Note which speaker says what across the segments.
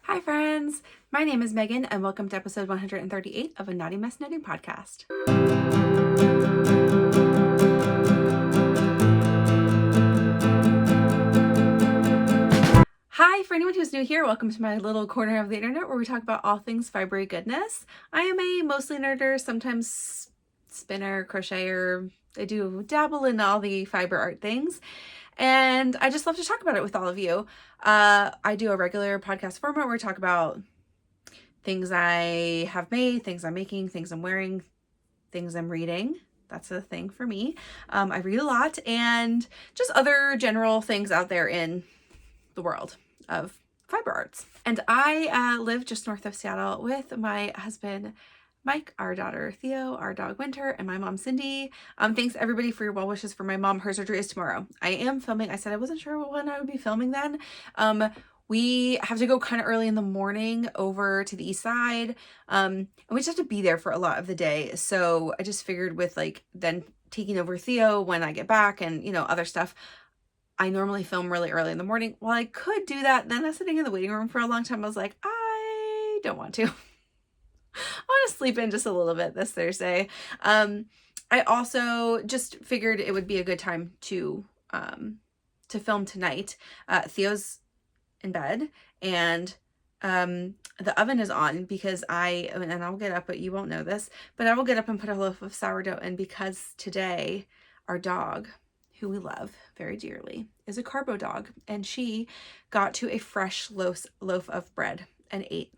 Speaker 1: Hi friends, my name is Megan and welcome to episode 138 of a Naughty Mess Knitting Podcast. Hi, for anyone who's new here, welcome to my little corner of the internet where we talk about all things fibery goodness. I am a mostly knitter, sometimes spinner, crocheter. I do dabble in all the fiber art things. And I just love to talk about it with all of you. I do a regular podcast format where we talk about things I have made, things I'm making, things I'm wearing, things I'm reading. That's a thing for me. I read a lot, and just other general things out there in the world of fiber arts. And I live just north of Seattle with my husband, Mike, our daughter, Theo, our dog, Winter, and my mom, Cindy. Thanks everybody for your well wishes for my mom. Her surgery is tomorrow. I am filming. I said I wasn't sure when I would be filming then. We have to go kind of early in the morning over to the east side. And we just have to be there for a lot of the day. So I just figured with then taking over Theo when I get back and, other stuff, I normally film really early in the morning. Well, I could do that. Then I was sitting in the waiting room for a long time. I was like, I don't want to. I want to sleep in just a little bit this Thursday. I also just figured it would be a good time to film tonight. Theo's in bed and the oven is on because and I'll get up, but you won't know this, but I will get up and put a loaf of sourdough in because today our dog, who we love very dearly, is a carbo dog, and she got to a fresh loaf of bread and ate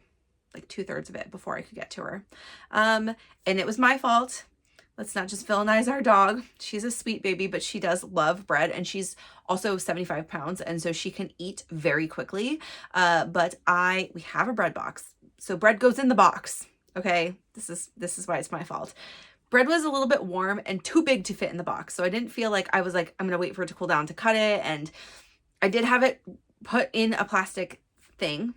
Speaker 1: like 2/3 of it before I could get to her. And it was my fault. Let's not just villainize our dog. She's a sweet baby, but she does love bread, and she's also 75 pounds, and so she can eat very quickly. But we have a bread box, so bread goes in the box. Okay, this is why it's my fault. Bread was a little bit warm and too big to fit in the box, so I didn't feel like I was like, I'm gonna wait for it to cool down to cut it, and I did have it put in a plastic thing.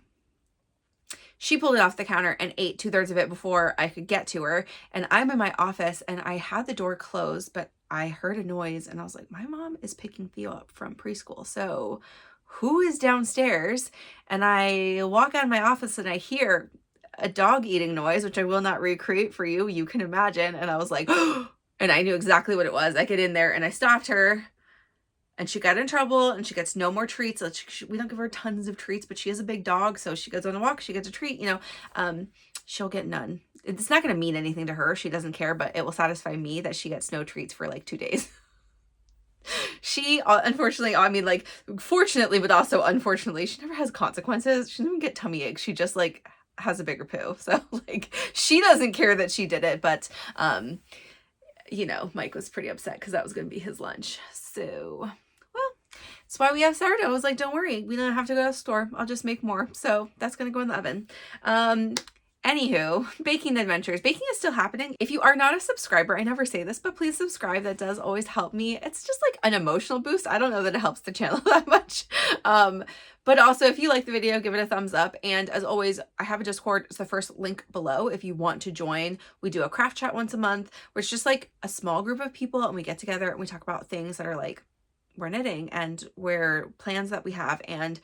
Speaker 1: She pulled it off the counter and ate 2/3 of it before I could get to her. And I'm in my office and I had the door closed, but I heard a noise and I was like, my mom is picking Theo up from preschool. So who is downstairs? And I walk out of my office and I hear a dog eating noise, which I will not recreate for you. You can imagine. And I was like, and I knew exactly what it was. I get in there and I stopped her. And she got in trouble and she gets no more treats. We don't give her tons of treats, but she is a big dog. So she goes on a walk, she gets a treat, she'll get none. It's not going to mean anything to her. She doesn't care, but it will satisfy me that she gets no treats for like 2 days. She, unfortunately, fortunately, but also unfortunately, she never has consequences. She doesn't get tummy aches. She just has a bigger poo. So she doesn't care that she did it. But, Mike was pretty upset because that was going to be his lunch. So... that's why we have sourdough. I was like, don't worry, we don't have to go to the store. I'll just make more. So that's going to go in the oven. Anywho, baking adventures. Baking is still happening. If you are not a subscriber, I never say this, but please subscribe. That does always help me. It's just like an emotional boost. I don't know that it helps the channel that much. But also if you like the video, give it a thumbs up. And as always, I have a Discord. It's the first link below if you want to join. We do a craft chat once a month where it's just like a small group of people and we get together and we talk about things that are like, we're knitting and where plans that we have and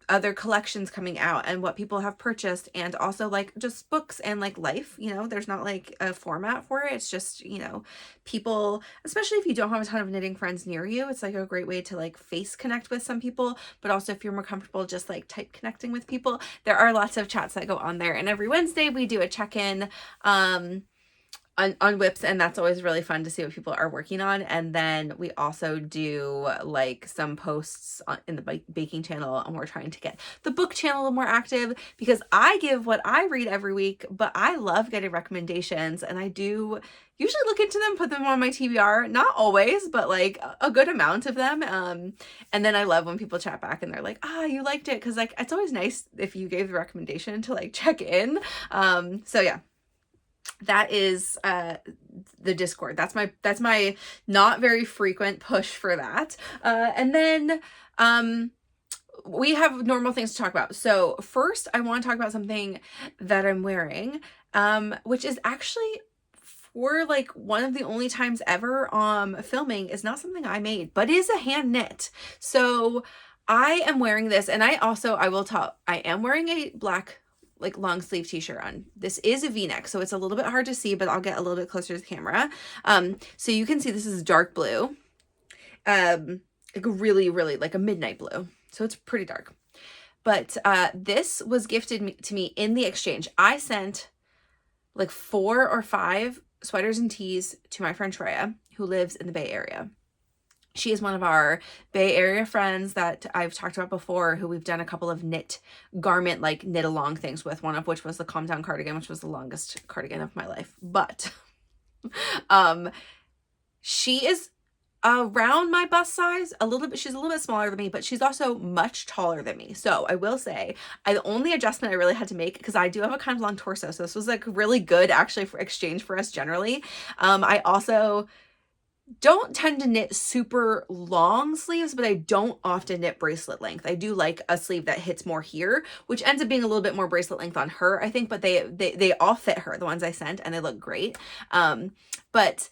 Speaker 1: other collections coming out and what people have purchased, and also just books and life. There's not a format for it. It's just, people, especially if you don't have a ton of knitting friends near you, it's a great way to face connect with some people, but also if you're more comfortable just type connecting with people, there are lots of chats that go on there. And every Wednesday we do a check-in on WIPs, and that's always really fun to see what people are working on. And then we also do some posts in the baking channel, and we're trying to get the book channel a little more active because I give what I read every week, but I love getting recommendations, and I do usually look into them, put them on my TBR, not always, but a good amount of them. And then I love when people chat back and they're like, you liked it, because it's always nice if you gave the recommendation to check in. So yeah. That is the Discord. That's my not very frequent push for that. And then we have normal things to talk about. So first I want to talk about something that I'm wearing, which is actually for one of the only times ever filming is not something I made, but is a hand knit. So I am wearing this, and I will tell, I am wearing a black like long sleeve t-shirt on. This is a v-neck, so it's a little bit hard to see, but I'll get a little bit closer to the camera. So you can see this is dark blue, like really, really like a midnight blue. So it's pretty dark. But this was gifted to me in the exchange. I sent like 4 or 5 sweaters and tees to my friend Shreya, who lives in the Bay Area. She is one of our Bay Area friends that I've talked about before, who we've done a couple of knit garment, like knit along things with, one of which was the Calm Down cardigan, which was the longest cardigan of my life. But she is around my bust size, a little bit. She's a little bit smaller than me, but she's also much taller than me. So I will say, the only adjustment I really had to make, because I do have a kind of long torso, so this was like really good actually for exchange for us generally. I also don't tend to knit super long sleeves, but I don't often knit bracelet length. I do like a sleeve that hits more here, which ends up being a little bit more bracelet length on her, I think, but they all fit her, the ones I sent, and they look great. But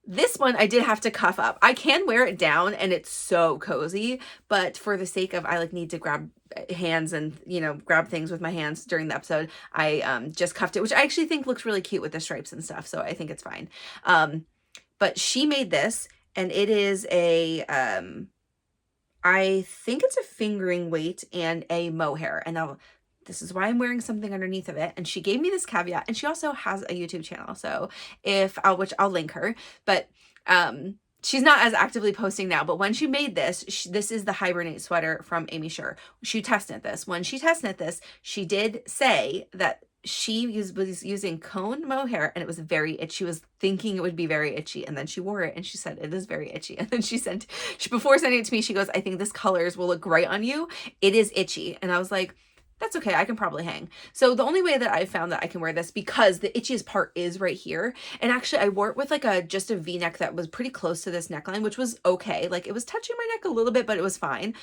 Speaker 1: this one I did have to cuff up. I can wear it down and it's so cozy, but for the sake of, I like need to grab hands and, you know, grab things with my hands during the episode, I just cuffed it, which I actually think looks really cute with the stripes and stuff. So I think it's fine. But she made this, and it is a, I think it's a fingering weight and a mohair. And now this is why I'm wearing something underneath of it. And she gave me this caveat, and she also has a YouTube channel. So which I'll link her, but, she's not as actively posting now, but when she made this, this is the Hibernate sweater from Amy Sher. She test knit this. When she test knit this, she did say that she was using cone mohair, and it was very itchy. She was thinking it would be very itchy, and then she wore it and she said it is very itchy. And then before sending it to me, she goes, I think this colors will look great on you. It is itchy. And I was like, that's okay, I can probably hang. So the only way that I found that I can wear this, because the itchiest part is right here, and actually I wore it with like just a v-neck that was pretty close to this neckline, which was okay. Like it was touching my neck a little bit, but it was fine.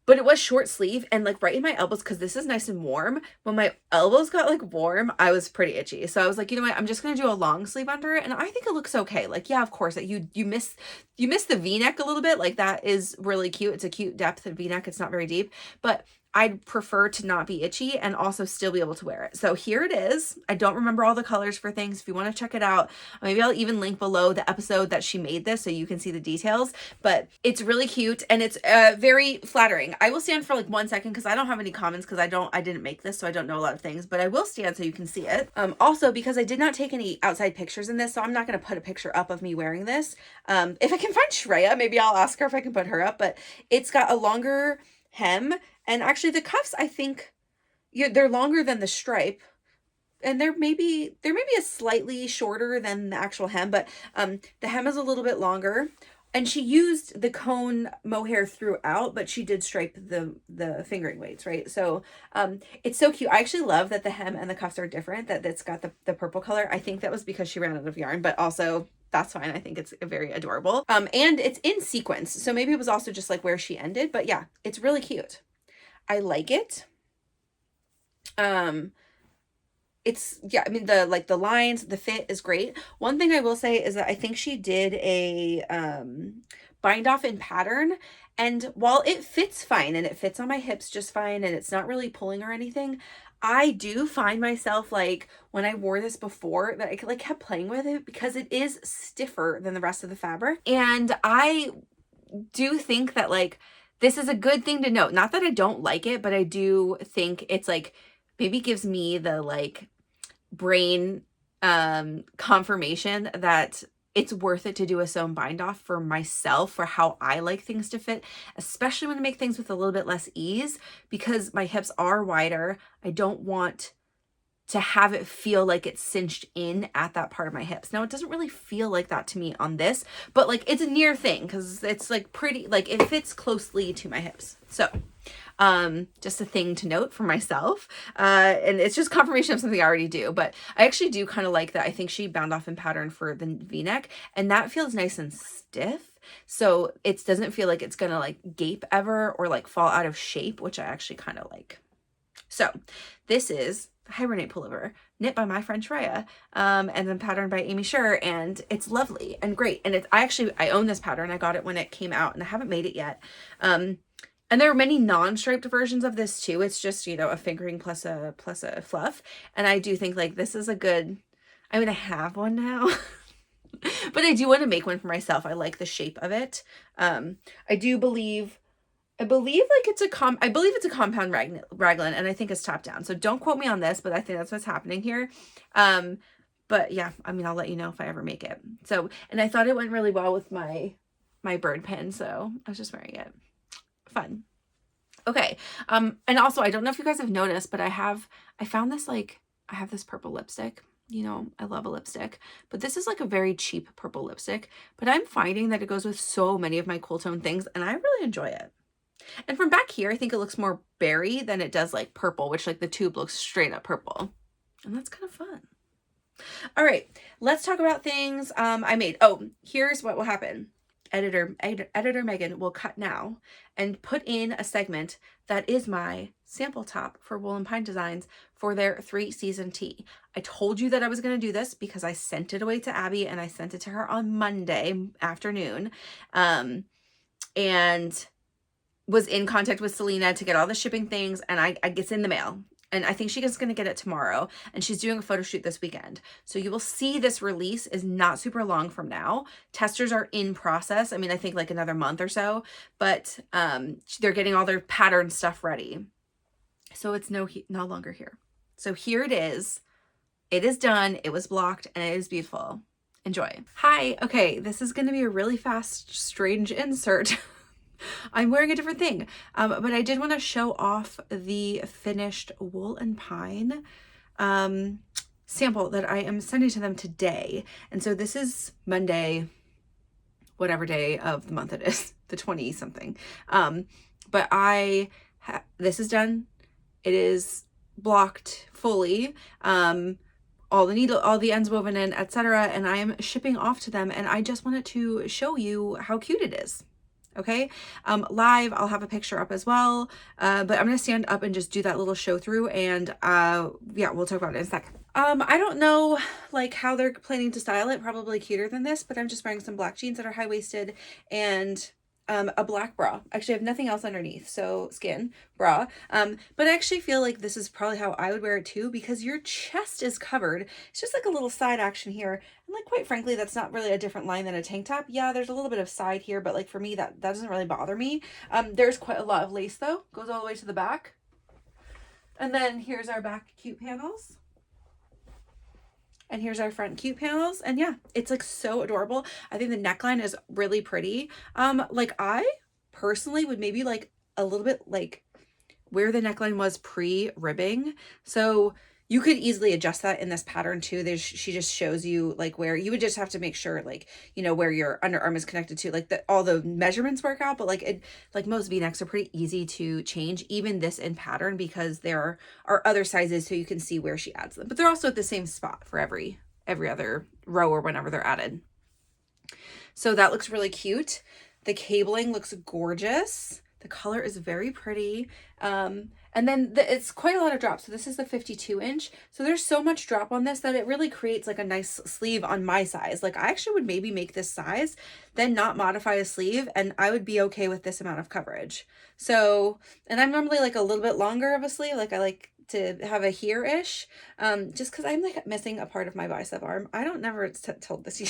Speaker 1: But it was short sleeve and like right in my elbows, because this is nice and warm. When my elbows got like warm, I was pretty itchy. So I was like, you know what, I'm just gonna do a long sleeve under it, and I think it looks okay. Like, yeah, of course, you miss the v-neck a little bit. Like that is really cute. It's a cute depth of v-neck. It's not very deep, but I'd prefer to not be itchy and also still be able to wear it. So here it is. I don't remember all the colors for things. If you want to check it out, maybe I'll even link below the episode that she made this so you can see the details, but it's really cute and it's very flattering. I will stand for like 1 second because I don't have any comments, because I didn't make this, so I don't know a lot of things, but I will stand so you can see it. Also, because I did not take any outside pictures in this, so I'm not going to put a picture up of me wearing this. If I can find Shreya, maybe I'll ask her if I can put her up, but it's got a longer hem. And actually the cuffs, I think they're longer than the stripe, and they're maybe a slightly shorter than the actual hem, but the hem is a little bit longer, and she used the cone mohair throughout, but she did stripe the fingering weights, right? So it's so cute. I actually love that the hem and the cuffs are different, that it's got the purple color. I think that was because she ran out of yarn, but also that's fine. I think it's very adorable. And it's in sequence, so maybe it was also just like where she ended, but yeah, it's really cute. I like it. It's, yeah, I mean, the lines, the fit is great. One thing I will say is that I think she did a bind off in pattern, and while it fits fine and it fits on my hips just fine and it's not really pulling or anything, I do find myself, like, when I wore this before, that I like kept playing with it because it is stiffer than the rest of the fabric. And I do think that, like, this is a good thing to note. Not that I don't like it, but I do think it's like, maybe gives me the like brain confirmation that it's worth it to do a sewn bind off for myself, for how I like things to fit, especially when I make things with a little bit less ease, because my hips are wider. I don't want to have it feel like it's cinched in at that part of my hips. Now, it doesn't really feel like that to me on this, but like it's a near thing, because it's like pretty, like it fits closely to my hips. So just a thing to note for myself. And it's just confirmation of something I already do, but I actually do kind of like that. I think she bound off in pattern for the v-neck, and that feels nice and stiff. So it doesn't feel like it's gonna like gape ever or like fall out of shape, which I actually kind of like. So this is Hibernate Pullover, knit by my friend Shreya, and then patterned by Amy Sher, and it's lovely and great. And I own this pattern. I got it when it came out, and I haven't made it yet. And there are many non-striped versions of this too. It's just, you know, a fingering plus a fluff. And I do think like this is a good, I mean, I have one now, but I do want to make one for myself. I like the shape of it. I believe like it's a compound raglan, and I think it's top down. So don't quote me on this, but I think that's what's happening here. But yeah, I mean, I'll let you know if I ever make it. So, and I thought it went really well with my bird pin, so I was just wearing it. Fun. Okay. And also, I don't know if you guys have noticed, but I found this, like, I have this purple lipstick. You know, I love a lipstick, but this is like a very cheap purple lipstick, but I'm finding that it goes with so many of my cool tone things, and I really enjoy it. And from back here, I think it looks more berry than it does like purple, which like the tube looks straight up purple, and that's kind of fun. All right, let's talk about things I made. Oh, here's what will happen. Editor Megan will cut now and put in a segment that is my sample top for Wool and Pine Designs for their 3-season tee. I told you that I was going to do this because I sent it away to Abbye, and I sent it to her on Monday afternoon, and was in contact with Selena to get all the shipping things, and I it's in the mail. And I think she's going to get it tomorrow, and she's doing a photo shoot this weekend. So you will see this release is not super long from now. Testers are in process. I mean, I think like another month or so, but they're getting all their pattern stuff ready. So it's no longer here. So here it is. It is done. It was blocked, and it is beautiful. Enjoy. Hi. Okay, this is going to be a really fast, strange insert. I'm wearing a different thing, but I did want to show off the finished Wool and Pine sample that I am sending to them today. And so this is Monday, whatever day of the month it is, the 20 something. But this is done. It is blocked fully. All the ends woven in, etc. And I am shipping off to them, and I just wanted to show you how cute it is. Okay, live, I'll have a picture up as well, but I'm gonna stand up and just do that little show through, and yeah, we'll talk about it in a sec. I don't know like how they're planning to style it, probably cuter than this, but I'm just wearing some black jeans that are high-waisted and a black bra. Actually, I have nothing else underneath, so skin bra. But I actually feel like this is probably how I would wear it too, because your chest is covered. It's just like a little side action here, and like quite frankly, that's not really a different line than a tank top. Yeah, there's a little bit of side here, but like for me, that doesn't really bother me. There's quite a lot of lace though, goes all the way to the back. And then here's our back cute panels. And here's our front cute panels. And yeah, it's like so adorable. I think the neckline is really pretty. Like I personally would maybe like a little bit like where the neckline was pre-ribbing. So you could easily adjust that in this pattern too. She just shows you like where you would just have to make sure like, you know, where your underarm is connected to, like all the measurements work out, but like most V-necks are pretty easy to change, even this in pattern, because there are other sizes so you can see where she adds them, but they're also at the same spot for every other row or whenever they're added. So that looks really cute. The cabling looks gorgeous. The color is very pretty. And then it's quite a lot of drop. So this is the 52-inch. So there's so much drop on this that it really creates like a nice sleeve on my size. Like I actually would maybe make this size, then not modify a sleeve, and I would be okay with this amount of coverage. So, and I'm normally like a little bit longer of a sleeve. Like I like to have a here-ish, just because I'm like missing a part of my bicep arm. I don't never told this.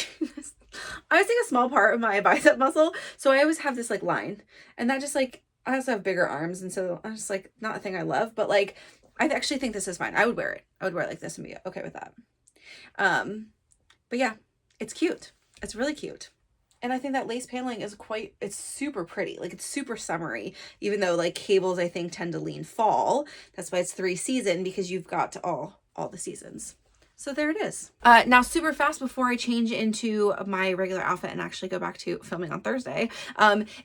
Speaker 1: I was like a small part of my bicep muscle. So I always have this like line, and that just like, I also have bigger arms, and so I'm just like not a thing I love, but like I actually think this is fine. I would wear it. I would wear it like this and be okay with that. But yeah, it's cute. It's really cute. And I think that lace paneling is it's super pretty. Like it's super summery, even though like cables I think tend to lean fall. That's why it's 3-season, because you've got all the seasons. So there it is. Now super fast before I change into my regular outfit and actually go back to filming on Thursday,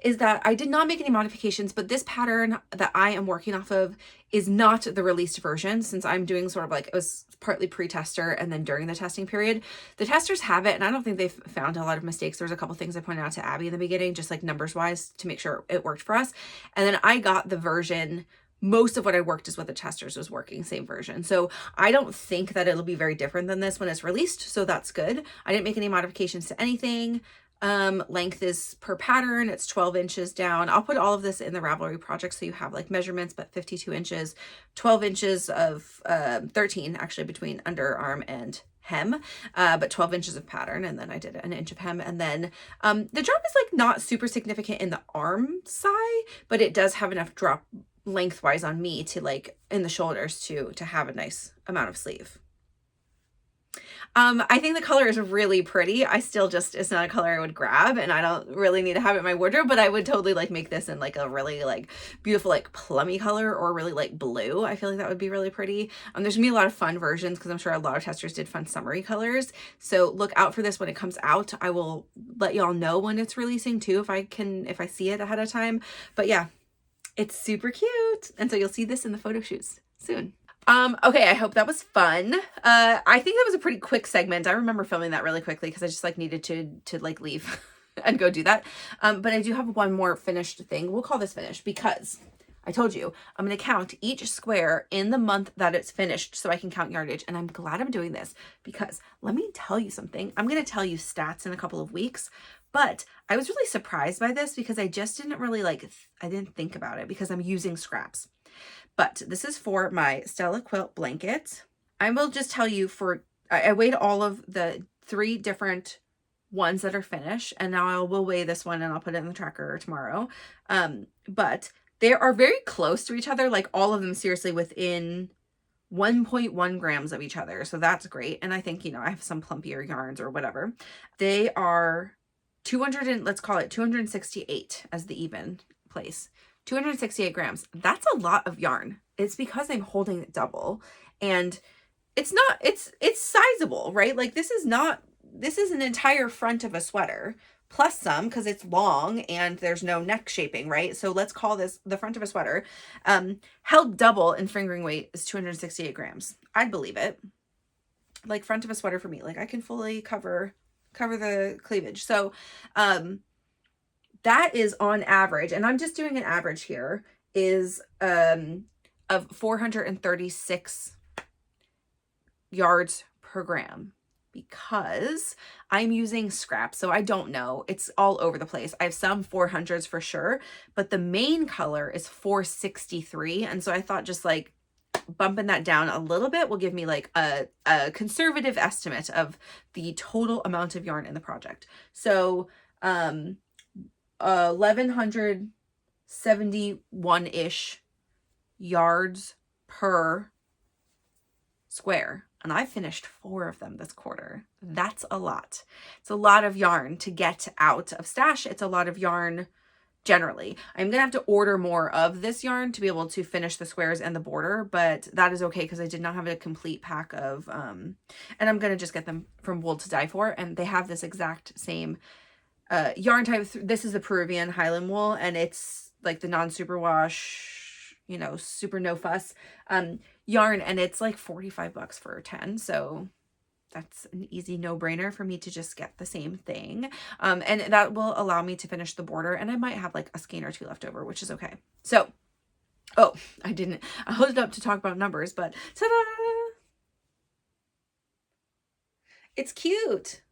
Speaker 1: is that I did not make any modifications, but this pattern that I am working off of is not the released version, since I'm doing sort of like, it was partly pre-tester and then during the testing period. The testers have it, and I don't think they've found a lot of mistakes. There's a couple things I pointed out to Abbye in the beginning, just like numbers wise, to make sure it worked for us. And then I got the version, most of what I worked is what the testers was working, same version. So I don't think that it'll be very different than this when it's released. So that's good. I didn't make any modifications to anything. Length is per pattern. It's 12 inches down. I'll put all of this in the Ravelry project so you have like measurements, but 52 inches, 12 inches of 13 actually between underarm and hem, but 12 inches of pattern, and then I did an inch of hem. And then the drop is like not super significant in the arm side, but it does have enough drop lengthwise on me to like in the shoulders to have a nice amount of sleeve. I think the color is really pretty. I still just, it's not a color I would grab, and I don't really need to have it in my wardrobe, but I would totally like make this in like a really like beautiful like plummy color, or really like blue. I feel like that would be really pretty. There's gonna be a lot of fun versions because I'm sure a lot of testers did fun summery colors. So look out for this when it comes out. I will let y'all know when it's releasing too, if I see it ahead of time. But yeah, it's super cute. And so you'll see this in the photo shoots soon. Okay, I hope that was fun. I think that was a pretty quick segment. I remember filming that really quickly because I just like needed to like leave and go do that. But I do have one more finished thing. We'll call this finished because I told you I'm going to count each square in the month that it's finished so I can count yardage. And I'm glad I'm doing this because let me tell you something. I'm going to tell you stats in a couple of weeks, but I was really surprised by this because I just didn't really I didn't think about it because I'm using scraps. But this is for my Stella quilt blanket. I will just tell you I weighed all of the 3 different ones that are finished, and now I will weigh this one and I'll put it in the tracker tomorrow. But they are very close to each other, like all of them seriously within 1.1 grams of each other. So that's great. And I think, you know, I have some plumpier yarns or whatever. They are 200 and let's call it 268 as the even place. 268 grams. That's a lot of yarn. It's because I'm holding it double, and it's sizable, right? Like this is an entire front of a sweater plus some because it's long and there's no neck shaping, right? So let's call this the front of a sweater. Held double in fingering weight is 268 grams. I'd believe it. Like front of a sweater for me, like I can fully cover the cleavage. So, that is on average, and I'm just doing an average here, is of 436 yards per gram because I'm using scraps. So I don't know. It's all over the place. I have some 400s for sure, but the main color is 463. And so I thought just like bumping that down a little bit will give me like a conservative estimate of the total amount of yarn in the project. So, 1171-ish yards per square, and I finished 4 of them this quarter. That's a lot. It's a lot of yarn to get out of stash. It's a lot of yarn generally. I'm gonna have to order more of this yarn to be able to finish the squares and the border, but that is okay because I did not have a complete pack of and I'm gonna just get them from Wool to Die For, and they have this exact same yarn type. This is the Peruvian Highland wool, and it's like the non-superwash, you know, super no fuss yarn, and it's like $45 for 10. So that's an easy no-brainer for me to just get the same thing. And that will allow me to finish the border, and I might have like a skein or 2 left over, which is okay. So, oh, I held it up to talk about numbers, but ta-da! It's cute.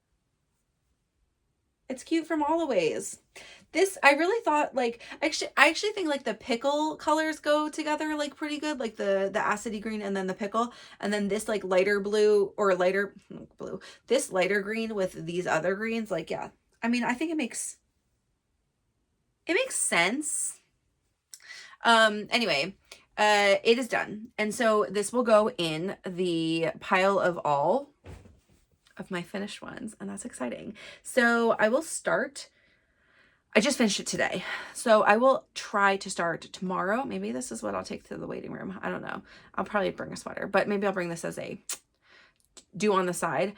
Speaker 1: It's cute from all the ways. This, I really thought like, I actually think like the pickle colors go together like pretty good, like the acidy green and then the pickle, and then this like lighter blue or lighter blue, this lighter green with these other greens. Like, yeah, I mean, I think it makes sense. Anyway, it is done. And so this will go in the pile of all of my finished ones, and that's exciting. So I will start. I just finished it today, so I will try to start tomorrow. Maybe this is what I'll take to the waiting room. I don't know. I'll probably bring a sweater, but maybe I'll bring this as a do on the side.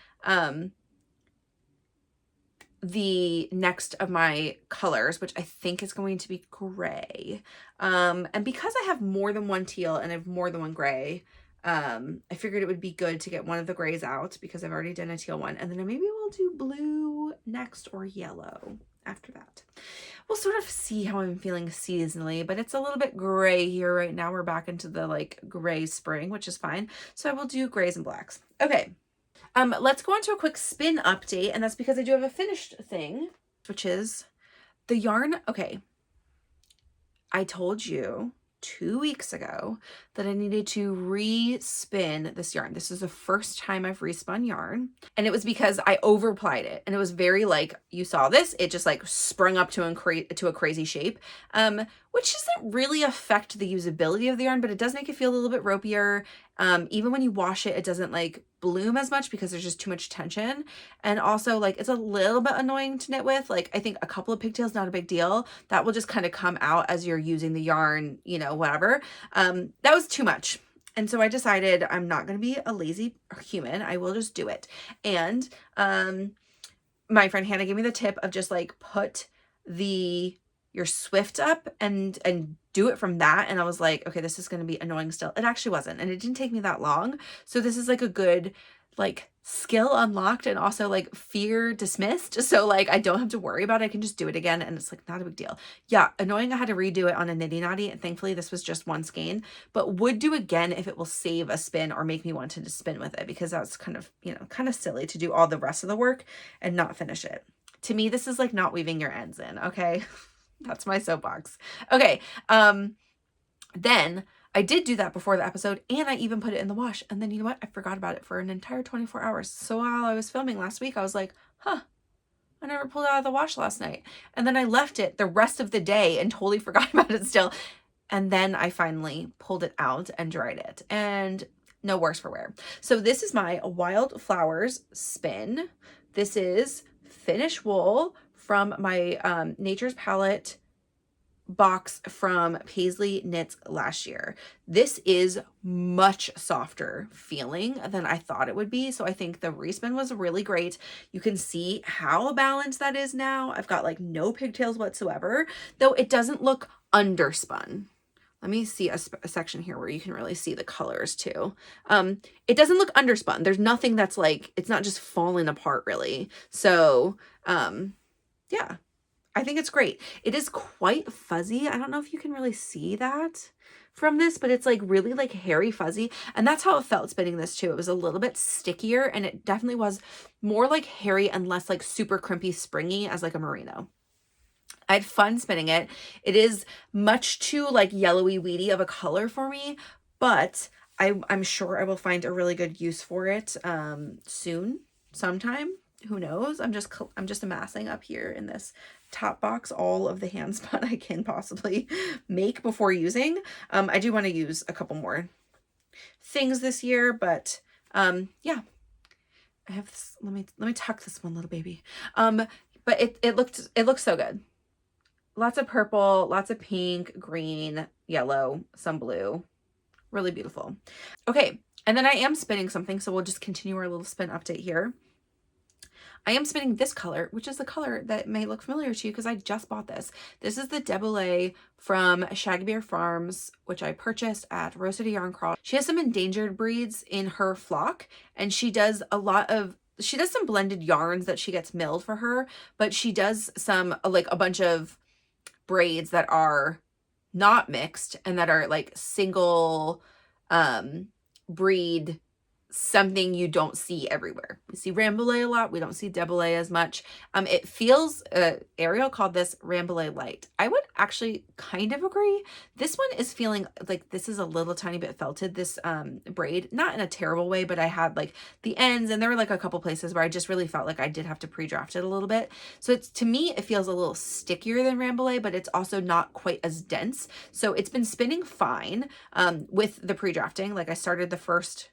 Speaker 1: The next of my colors, which I think is going to be gray. And because I have more than one teal and I have more than one gray, I figured it would be good to get one of the grays out because I've already done a teal one, and then maybe we'll do blue next or yellow after that. We'll sort of see how I'm feeling seasonally, but it's a little bit gray here right now. We're back into the like gray spring, which is fine. So I will do grays and blacks. Okay. Let's go on to a quick spin update, and that's because I do have a finished thing. switches. The yarn, okay, I told you 2 weeks ago that I needed to re-spin this yarn. This is the first time I've respun yarn, and it was because I overplied it, and it was very like, you saw this, it just like sprung up to a crazy shape, which doesn't really affect the usability of the yarn, but it does make it feel a little bit ropier. Even when you wash it, it doesn't like bloom as much because there's just too much tension. And also like, it's a little bit annoying to knit with. Like, I think a couple of pigtails, not a big deal. That will just kind of come out as you're using the yarn, you know, whatever. That was too much. And so I decided I'm not going to be a lazy human. I will just do it. And my friend Hannah gave me the tip of just like put your Swift up and do it from that. And I was like, okay, this is going to be annoying still. It actually wasn't. And it didn't take me that long. So this is like a good like skill unlocked and also like fear dismissed. So like, I don't have to worry about it. I can just do it again. And it's like not a big deal. Yeah. Annoying. I had to redo it on a nitty knotty. And thankfully this was just one skein, but would do again if it will save a spin or make me want to just spin with it, because that's kind of, you know, kind of silly to do all the rest of the work and not finish it. To me, this is like not weaving your ends in. Okay. That's my soapbox. Okay. Then I did do that before the episode, and I even put it in the wash. And then you know what? I forgot about it for an entire 24 hours. So while I was filming last week, I was like, huh, I never pulled it out of the wash last night. And then I left it the rest of the day and totally forgot about it still. And then I finally pulled it out and dried it, and no worse for wear. So this is my Wildflowers spin. This is Finnish wool from my Nature's Palette box from Paisley Knits last year. This is much softer feeling than I thought it would be. So I think the respin was really great. You can see how balanced that is now. I've got like no pigtails whatsoever, though it doesn't look underspun. Let me see a section here where you can really see the colors too. It doesn't look underspun. There's nothing that's like, it's not just falling apart really. So, yeah, I think it's great. It is quite fuzzy. I don't know if you can really see that from this, but it's like really like hairy fuzzy. And that's how it felt spinning this too. It was a little bit stickier, and it definitely was more like hairy and less like super crimpy springy as like a merino. I had fun spinning it. It is much too like yellowy weedy of a color for me, but I'm sure I will find a really good use for it soon, sometime. Who knows? I'm just amassing up here in this top box all of the handspun I can possibly make before using. I do want to use a couple more things this year, but yeah. I have this, let me tuck this one little baby. But it looks so good. Lots of purple, lots of pink, green, yellow, some blue. Really beautiful. Okay, and then I am spinning something, so we'll just continue our little spin update here. I am spinning this color, which is the color that may look familiar to you because I just bought this. This is the Deboulay from Shaggy Bear Farms, which I purchased at Rose City Yarn Crawl. She has some endangered breeds in her flock, and she does some blended yarns that she gets milled for her, but she does some, like a bunch of braids that are not mixed and that are like single breed, something you don't see everywhere. We see Rambouillet a lot. We don't see Deboulay as much. It feels, Ariel called this Rambouillet light. I would actually kind of agree. This one is feeling like this is a little tiny bit felted, this braid, not in a terrible way, but I had like the ends, and there were like a couple places where I just really felt like I did have to pre-draft it a little bit. So it's, to me, it feels a little stickier than Rambouillet, but it's also not quite as dense. So it's been spinning fine with the pre-drafting. Like I started the first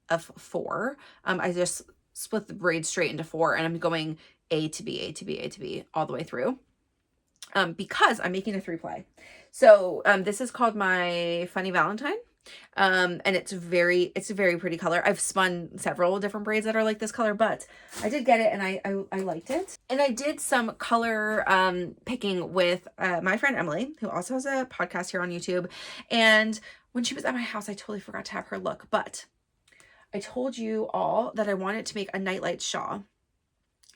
Speaker 1: of 4. I just split the braid straight into 4, and I'm going A to B, A to B, A to B all the way through because I'm making a 3-ply. So this is called my Funny Valentine. And it's a very pretty color. I've spun several different braids that are like this color, but I did get it and I liked it. And I did some color picking with my friend Emily, who also has a podcast here on YouTube. And when she was at my house, I totally forgot to have her look, but I told you all that I wanted to make a nightlight shawl,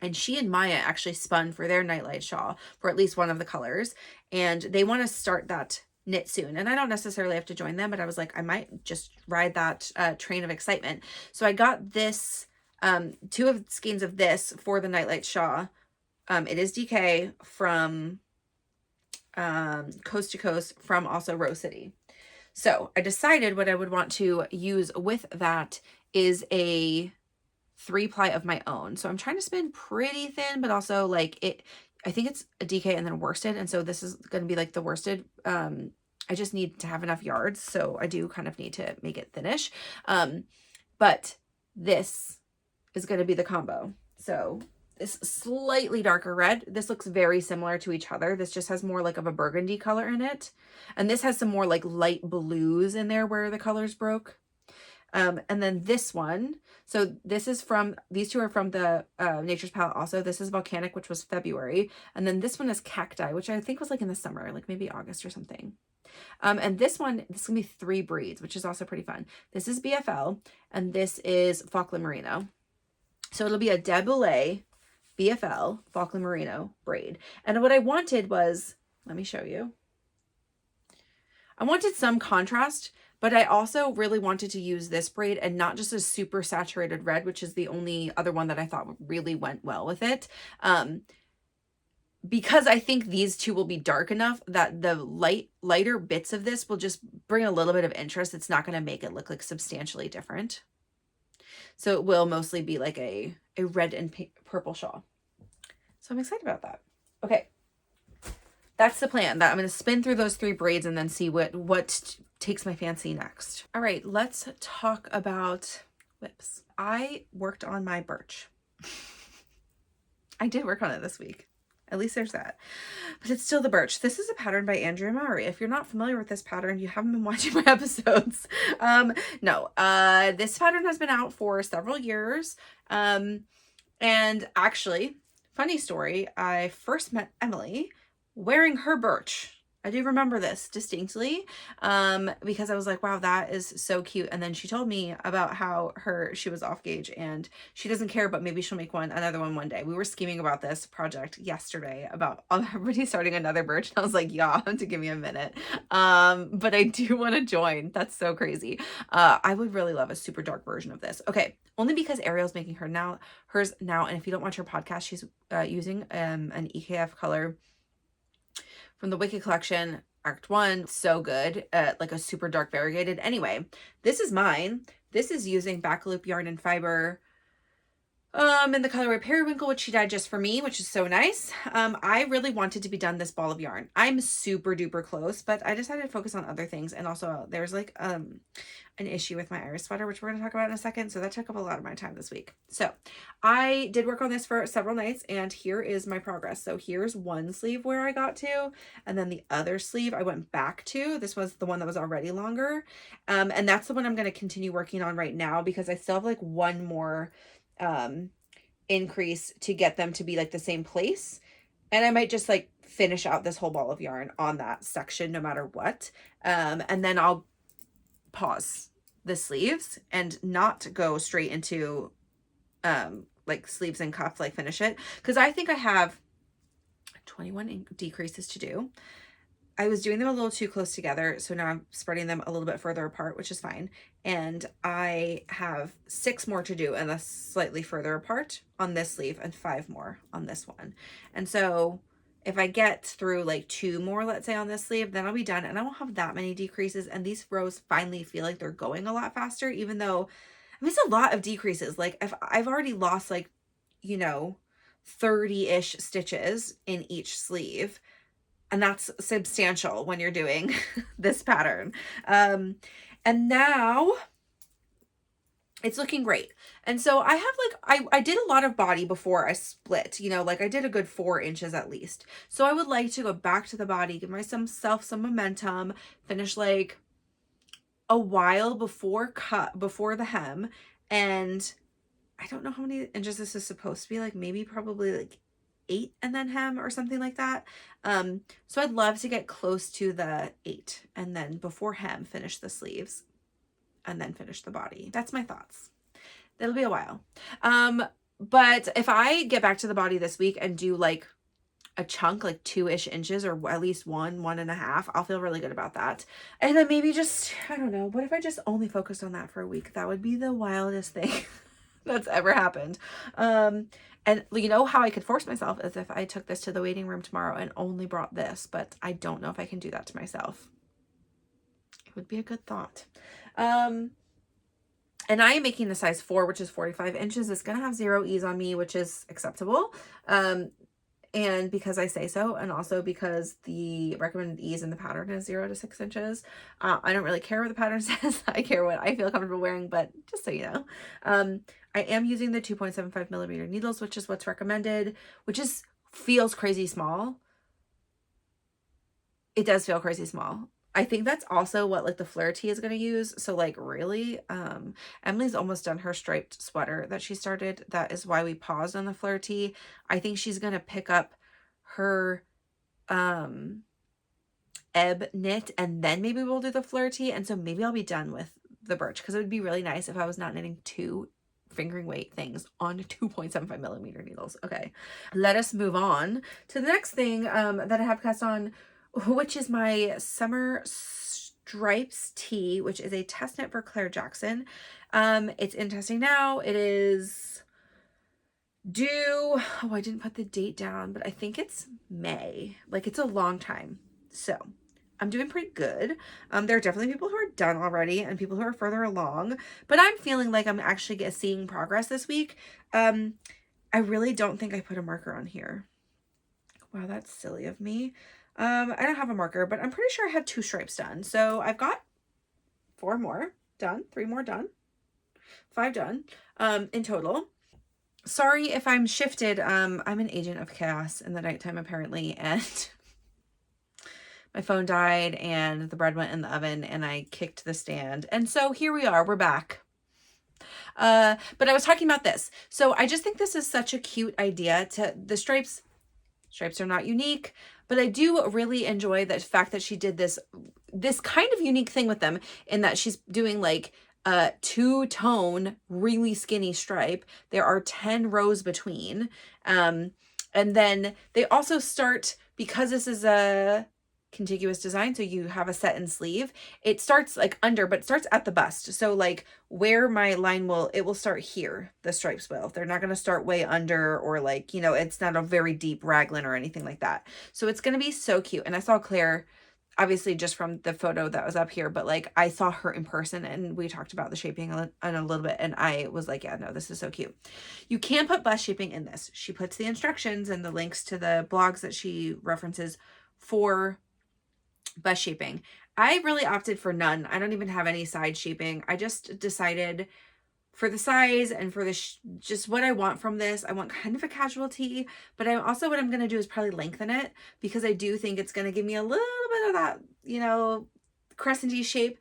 Speaker 1: and she and Maya actually spun for their nightlight shawl for at least one of the colors, and they want to start that knit soon. And I don't necessarily have to join them, but I was like, I might just ride that train of excitement. So I got this 2 skeins of this for the nightlight shawl It is DK from Coast to Coast from also Rose City. So I decided what I would want to use with that is a 3-ply of my own. So I'm trying to spin pretty thin, but also like I think it's a DK and then worsted. And so this is going to be like the worsted. I just need to have enough yards. So I do kind of need to make it thinnish. But this is going to be the combo. So this slightly darker red. This looks very similar to each other. This just has more like of a burgundy color in it. And this has some more like light blues in there where the colors broke. And then this one, so this is from, these two are from the Nature's Palette also. This is Volcanic, which was February. And then this one is Cacti, which I think was like in the summer, like maybe August or something. And this one, this is going to be 3 breeds, which is also pretty fun. This is BFL, and this is Falkland Merino. So it'll be a Deboulet BFL Falkland Merino braid. And what I wanted was, let me show you. I wanted some contrast, but I also really wanted to use this braid and not just a super saturated red, which is the only other one that I thought really went well with it. Because I think these two will be dark enough that the lighter bits of this will just bring a little bit of interest. It's not going to make it look like substantially different. So it will mostly be like a red and purple shawl. So I'm excited about that. Okay. That's the plan. That I'm going to spin through those 3 braids and then see what takes my fancy next. All right, let's talk about whips. I worked on my Birch. I did work on it this week. At least there's that. But it's still the Birch. This is a pattern by Andrea Mowry. If you're not familiar with this pattern, you haven't been watching my episodes. No, this pattern has been out for several years. And actually, funny story, I first met Emily wearing her Birch. I do remember this distinctly because I was like, wow, that is so cute. And then she told me about how she was off gauge and she doesn't care, but maybe she'll make another one day. We were scheming about this project yesterday about everybody starting another Birch. And I was like, yeah, to give me a minute. But I do want to join. That's so crazy. I would really love a super dark version of this. Okay. Only because Ariel's making hers now. And if you don't watch her podcast, she's using an EKF color from the Wicked Collection, Act 1, so good, like a super dark variegated. Anyway, this is mine. This is using Backaloop yarn and fiber in the colorway Periwinkle, which she dyed just for me, which is so nice. I really wanted to be done this ball of yarn. I'm super duper close, but I decided to focus on other things. And also there's like an issue with my iris sweater, which we're going to talk about in a second. So that took up a lot of my time this week. So I did work on this for several nights and here is my progress. So here's one sleeve where I got to, and then the other sleeve I went back to. This was the one that was already longer. And that's the one I'm going to continue working on right now because I still have like one more increase to get them to be like the same place. And I might just like finish out this whole ball of yarn on that section no matter what. And then I'll pause the sleeves and not go straight into like sleeves and cuff, like finish it. Cause I think I have 21 decreases to do. I was doing them a little too close together. So now I'm spreading them a little bit further apart, which is fine. And I have 6 more to do and that's slightly further apart on this sleeve and 5 more on this one. And so if I get through like 2 more, let's say on this sleeve, then I'll be done and I won't have that many decreases. And these rows finally feel like they're going a lot faster, even though I mean, it's a lot of decreases. Like if I've already lost like, 30-ish stitches in each sleeve. And that's substantial when you're doing this pattern. And now it's looking great. And so I have like, I did a lot of body before I split, like I did a good 4 inches at least. So I would like to go back to the body, give myself some momentum, finish like a while before the hem. And I don't know how many inches this is supposed to be, like maybe probably like 8 and then hem or something like that. So I'd love to get close to the 8 and then before hem finish the sleeves and then finish the body. That's my thoughts. That'll be a while. But if I get back to the body this week and do like a chunk, like 2-ish inches or at least 1.5, I'll feel really good about that. And then maybe just, I don't know, what if I just only focused on that for a week? That would be the wildest thing. that's ever happened. And you know how I could force myself is if I took this to the waiting room tomorrow and only brought this, but I don't know if I can do that to myself. It would be a good thought. And I am making the size 4, which is 45 inches. It's going to have 0 ease on me, which is acceptable. And because I say so, and also because the recommended ease in the pattern is 0 to 6 inches. I don't really care what the pattern says. I care what I feel comfortable wearing, but just so you know. I am using the 2.75 millimeter needles, which is what's recommended, which feels crazy small. It does feel crazy small. I think that's also what like the flare tee is going to use. So like really, Emily's almost done her striped sweater that she started. That is why we paused on the flare tee. I think she's going to pick up her ebb knit and then maybe we'll do the flare tee. And so maybe I'll be done with the Birch because it would be really nice if I was not knitting 2 fingering weight things on 2.75 millimeter needles. Okay, let us move on to the next thing that I have cast on, which is my Summer Stripes tee, which is a test knit for Claire Jackson. It's in testing now. It is due, oh, I didn't put the date down, but I think it's May. Like, it's a long time. So I'm doing pretty good. There are definitely people who are done already and people who are further along, but I'm feeling like I'm actually seeing progress this week. I really don't think I put a marker on here. Wow, that's silly of me. I don't have a marker, but I'm pretty sure I have 2 stripes done. So I've got 4 more done, 3 more done, 5 done, in total. Sorry if I'm shifted. I'm an agent of chaos in the nighttime apparently, and my phone died and the bread went in the oven and I kicked the stand. And so here we are, we're back. But I was talking about this. So I just think this is such a cute idea to the stripes. Stripes are not unique, but I do really enjoy the fact that she did this kind of unique thing with them in that she's doing like a 2-tone, really skinny stripe. There are 10 rows between. And then they also start, because this is a contiguous design, so you have a set in sleeve, it starts like under, but it starts at the bust. So like where my line it will start here, the stripes will. They're not going to start way under, or like, you know, it's not a very deep raglan or anything like that. So it's going to be so cute. And I saw Claire, obviously just from the photo that was up here, but like I saw her in person and we talked about the shaping in a little bit, and I was like, yeah, no, this is so cute. You can put bust shaping in this. She puts the instructions and the links to the blogs that she references for bust shaping. I really opted for none. I don't even have any side shaping. I just decided for the size and for the just what I want from this. I want kind of a casual tee, but what I'm going to do is probably lengthen it, because I do think it's going to give me a little bit of that, you know, crescent-y shape.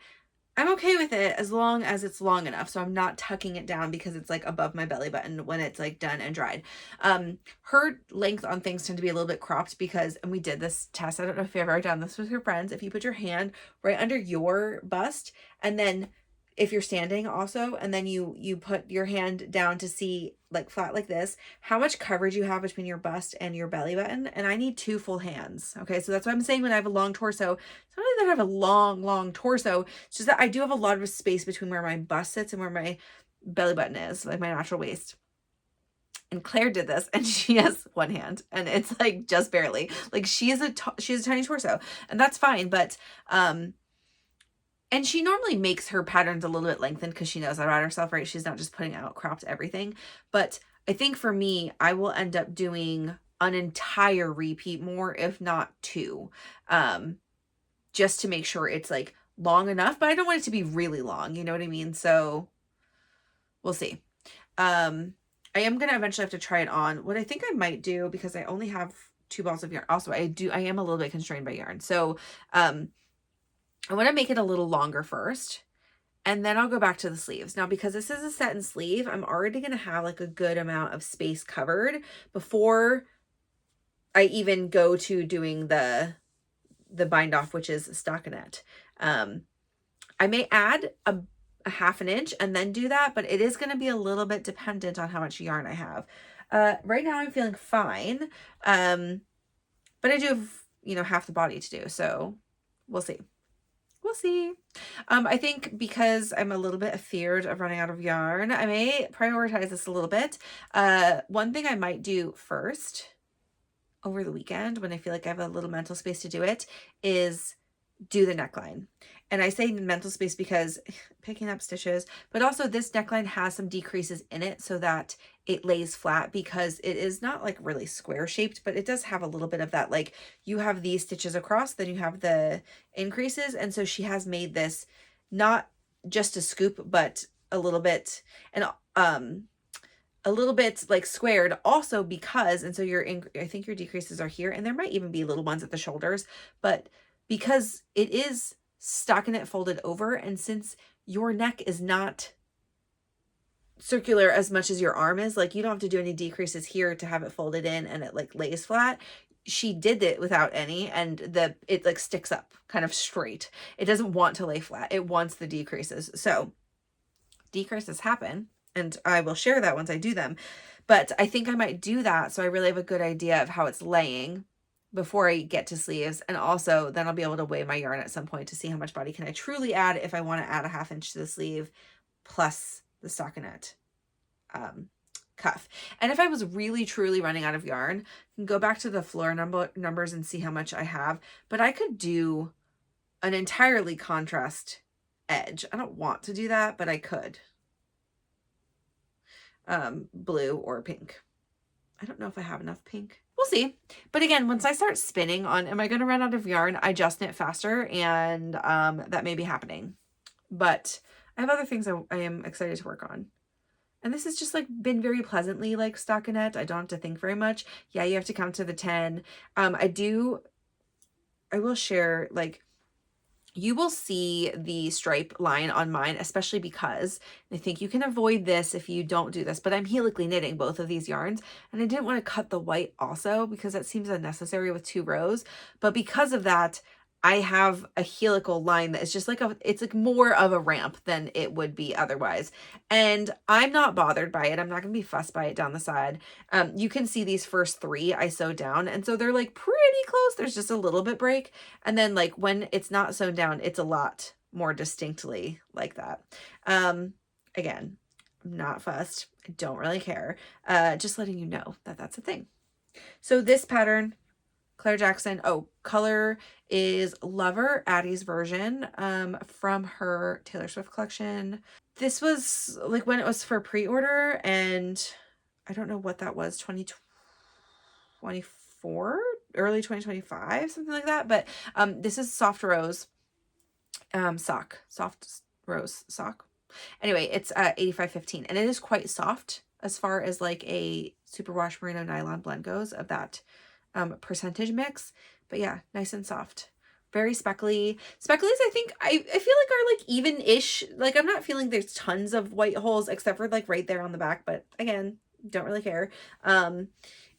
Speaker 1: I'm okay with it as long as it's long enough, so I'm not tucking it down because it's like above my belly button when it's like done and dried. Her length on things tend to be a little bit cropped because, and we did this test, I don't know if you've ever done this with your friends, if you put your hand right under your bust, and then if you're standing also, and then you put your hand down to see like flat like this, how much coverage you have between your bust and your belly button. And I need 2 full hands. Okay. So that's what I'm saying when I have a long torso. It's not only that I have a long torso, it's just that I do have a lot of space between where my bust sits and where my belly button is, like my natural waist. And Claire did this and she has 1 hand and it's like just barely, like she has a tiny torso, and that's fine. But, and she normally makes her patterns a little bit lengthened because she knows about herself, right? She's not just putting out cropped everything. But I think for me, I will end up doing an entire repeat more, if not 2, just to make sure it's like long enough, but I don't want it to be really long. You know what I mean? So we'll see. I am going to eventually have to try it on. What I think I might do, because I only have 2 balls of yarn. Also, I am a little bit constrained by yarn. So, I want to make it a little longer first, and then I'll go back to the sleeves. Now, because this is a set and sleeve, I'm already going to have like a good amount of space covered before I even go to doing the bind off, which is stockinette. I may add a 1/2 inch and then do that, but it is going to be a little bit dependent on how much yarn I have. Right now I'm feeling fine. But I do have, you know, half the body to do, so we'll see. We'll see. I think because I'm a little bit afeared of running out of yarn, I may prioritize this a little bit. One thing I might do first over the weekend when I feel like I have a little mental space to do it is do the neckline. And I say mental space because picking up stitches, but also this neckline has some decreases in it so that it lays flat, because it is not like really square shaped, but it does have a little bit of that, like you have these stitches across, then you have the increases. And so she has made this not just a scoop, but a little bit, and a little bit like squared also because, and so I think your decreases are here, and there might even be little ones at the shoulders, but because it is stockinette folded over, and since your neck is not circular as much as your arm is, like you don't have to do any decreases here to have it folded in and it like lays flat. She did it without any, and it like sticks up kind of straight. It doesn't want to lay flat. It wants the decreases. So decreases happen, and I will share that once I do them. But I think I might do that so I really have a good idea of how it's laying before I get to sleeves. And also then I'll be able to weigh my yarn at some point to see how much body can I truly add if I want to add a 1/2 inch to the sleeve plus the stockinette cuff. And if I was really truly running out of yarn, I can go back to the floor numbers and see how much I have. But I could do an entirely contrast edge. I don't want to do that, but I could. Blue or pink. I don't know if I have enough pink. We'll see. But again, once I start spinning on, am I going to run out of yarn? I just knit faster, and that may be happening. But I have other things I am excited to work on. And this has just like been very pleasantly like stockinette. I don't have to think very much. Yeah, you have to count to the 10. I will share, like, you will see the stripe line on mine, especially because I think you can avoid this if you don't do this, but I'm helically knitting both of these yarns, and I didn't want to cut the white also because that seems unnecessary with 2 rows. But because of that, I have a helical line that is just like it's like more of a ramp than it would be otherwise. And I'm not bothered by it. I'm not going to be fussed by it down the side. You can see these first 3 I sewed down, and so they're like pretty close. There's just a little bit break. And then like when it's not sewn down, it's a lot more distinctly like that. Again, I'm not fussed. I don't really care. Just letting you know that that's a thing. So this pattern, Claire Jackson. Oh, color is Lover, Addie's version, from her Taylor Swift collection. This was like when it was for pre-order, and I don't know what that was, 2024, early 2025, something like that. But this is soft rose soft rose sock. Anyway, it's 85.15, and it is quite soft as far as like a superwash merino nylon blend goes of that percentage mix. But yeah, nice and soft, very speckly. Specklies, I think I feel like are like even-ish. Like I'm not feeling there's tons of white holes except for like right there on the back, but again, don't really care.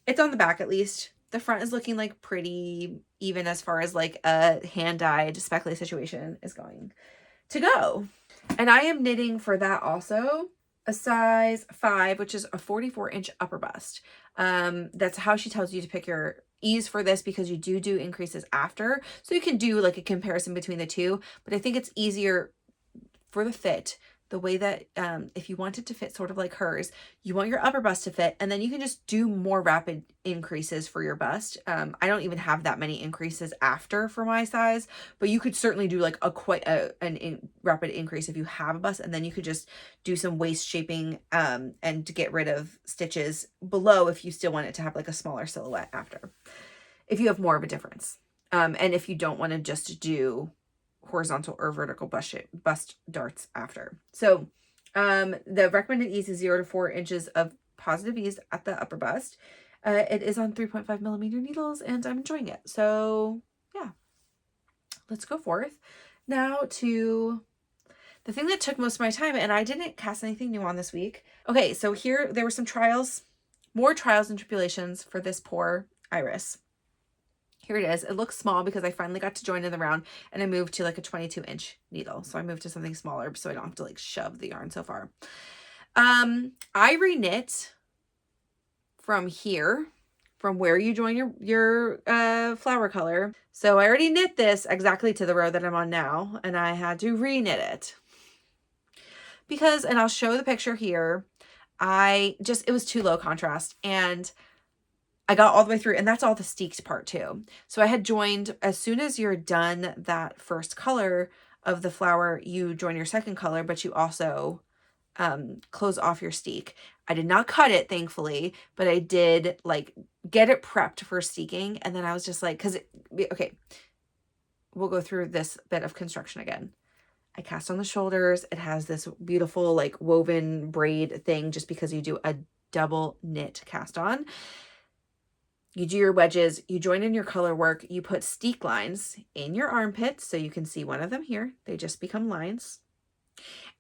Speaker 1: It's on the back at least. The front is looking like pretty even as far as like a hand-dyed speckly situation is going to go. And I am knitting for that also a size 5, which is a 44-inch upper bust. That's how she tells you to pick your ease for this, because you do increases after. So you can do like a comparison between the two, but I think it's easier for the fit, the way that if you want it to fit sort of like hers, you want your upper bust to fit, and then you can just do more rapid increases for your bust. I don't even have that many increases after for my size, but you could certainly do like rapid increase if you have a bust, and then you could just do some waist shaping and to get rid of stitches below if you still want it to have like a smaller silhouette after, if you have more of a difference. And if you don't want to just do horizontal or vertical bust darts after. So the recommended ease is 0 to 4 inches of positive ease at the upper bust. It is on 3.5 millimeter needles, and I'm enjoying it. So yeah, let's go forth now to the thing that took most of my time, and I didn't cast anything new on this week. Okay, so here there were some more trials and tribulations for this poor iris. Here it is. It looks small because I finally got to join in the round, and I moved to like a 22-inch needle. So I moved to something smaller so I don't have to like shove the yarn so far. I reknit from here from where you join your flower color. So I already knit this exactly to the row that I'm on now, and I had to re-knit it. Because, and I'll show the picture here, it was too low contrast, and I got all the way through, and that's all the steeked part too. So I had joined, as soon as you're done that first color of the flower, you join your second color, but you also close off your steek. I did not cut it, thankfully, but I did like get it prepped for steeking. And then I was just like, okay, we'll go through this bit of construction again. I cast on the shoulders. It has this beautiful like woven braid thing just because you do a double knit cast on. You do your wedges, you join in your color work, you put steek lines in your armpits. So you can see one of them here. They just become lines.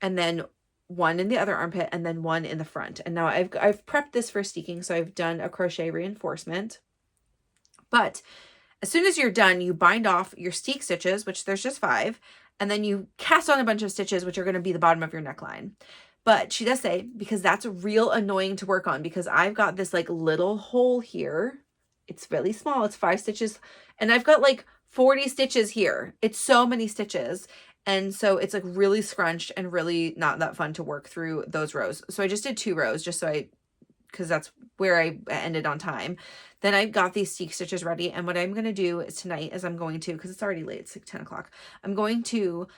Speaker 1: And then one in the other armpit, and then one in the front. And now I've prepped this for steeking. So I've done a crochet reinforcement. But as soon as you're done, you bind off your steek stitches, which there's just 5. And then you cast on a bunch of stitches, which are going to be the bottom of your neckline. But she does say, because that's real annoying to work on, because I've got this like little hole here. It's really small. It's 5 stitches. And I've got like 40 stitches here. It's so many stitches. And so it's like really scrunched and really not that fun to work through those rows. So I just did 2 rows just because that's where I ended on time. Then I got these steek stitches ready. And what I'm going to do is tonight is I'm going to, because it's already late, it's like 10 o'clock. I'm going to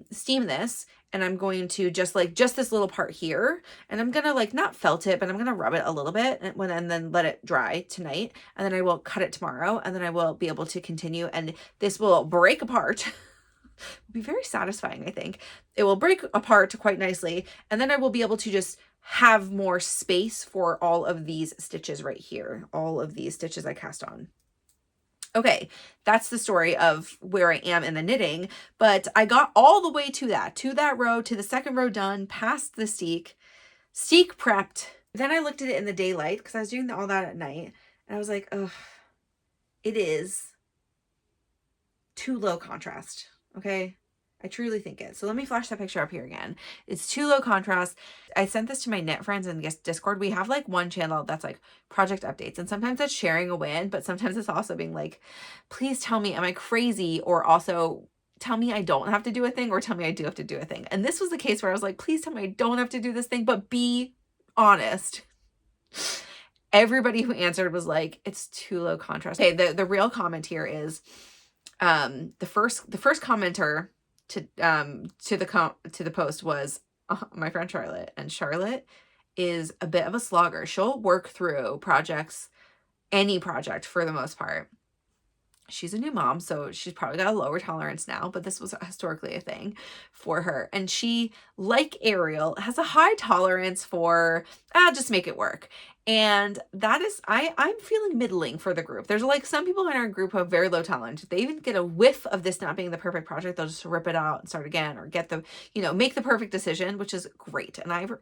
Speaker 1: steam this, and I'm going to just this little part here. And I'm going to like not felt it, but I'm going to rub it a little bit and then let it dry tonight. And then I will cut it tomorrow, and then I will be able to continue. And this will break apart. Be very satisfying, I think. It will break apart quite nicely, and then I will be able to just have more space for all of these stitches right here. All of these stitches I cast on. Okay, that's the story of where I am in the knitting, but I got all the way to that row, to the second row done, past the steek prepped. Then I looked at it in the daylight because I was doing all that at night, and I was like, ugh, it is too low contrast. Okay, I truly think it. So let me flash that picture up here again. It's too low contrast. I sent this to my knit friends in Discord. We have like one channel that's like project updates, and sometimes it's sharing a win, but sometimes it's also being like, please tell me, am I crazy? Or also tell me I don't have to do a thing, or tell me I do have to do a thing. And this was the case where I was like, please tell me I don't have to do this thing, but be honest. Everybody who answered was like, it's too low contrast. Okay, the real comment here is the first commenter to the post was my friend Charlotte, and Charlotte is a bit of a slogger. She'll work through projects, any project for the most part. She's a new mom, so she's probably got a lower tolerance now, but this was historically a thing for her. And she, like Ariel, has a high tolerance for, just make it work. And that is, I'm feeling middling for the group. There's like some people in our group who have very low tolerance. If they even get a whiff of this not being the perfect project, they'll just rip it out and start again, or get the, make the perfect decision, which is great. And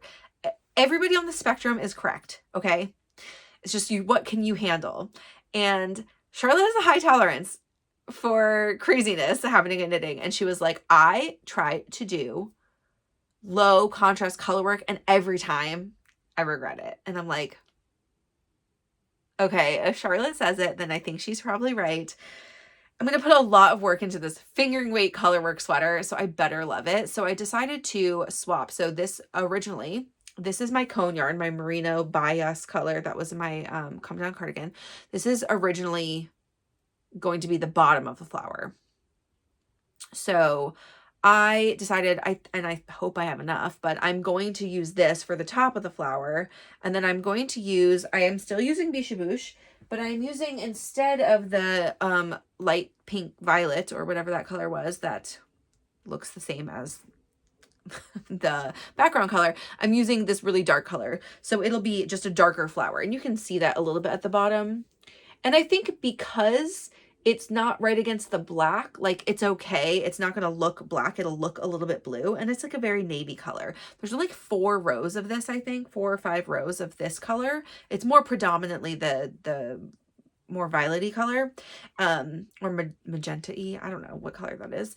Speaker 1: everybody on the spectrum is correct. Okay. It's just what can you handle? And Charlotte has a high tolerance for craziness happening in knitting. And she was like, I try to do low contrast color work, and every time I regret it. And I'm like, okay, if Charlotte says it, then I think she's probably right. I'm going to put a lot of work into this fingering weight color work sweater, so I better love it. So I decided to swap. So this is my cone yarn, my merino bias color. That was my come down cardigan. This is originally going to be the bottom of the flower. So I decided, and I hope I have enough, but I'm going to use this for the top of the flower. And then I'm going to use, I am still using Biche-a-Bouche, but I'm using, instead of the light pink violet, or whatever that color was that looks the same as the background color, I'm using this really dark color. So it'll be just a darker flower. And you can see that a little bit at the bottom. And I think because it's not right against the black, like it's okay. It's not going to look black. It'll look a little bit blue. And it's like a very navy color. There's only 4 rows of this, I think, 4 or 5 rows of this color. It's more predominantly the more violet-y color, or magenta-y. I don't know what color that is.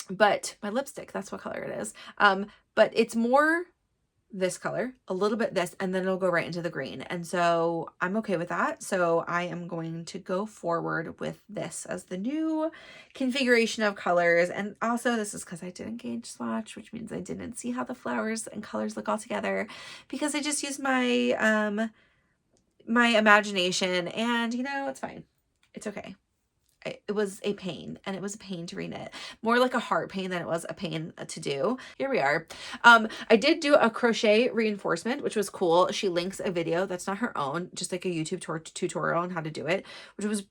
Speaker 1: But my lipstick, that's what color it is. But it's more this color, a little bit this, and then it'll go right into the green. And so I'm okay with that. So I am going to go forward with this as the new configuration of colors. And also this is because I didn't gauge swatch, which means I didn't see how the flowers and colors look all together, because I just used my my imagination, and you know, it's fine. It's okay. It was a pain, and it was a pain to reknit, more like a heart pain than it was a pain to do. Here we are. I did do a crochet reinforcement, which was cool. She links a video that's not her own, just like a YouTube tutorial on how to do it, which was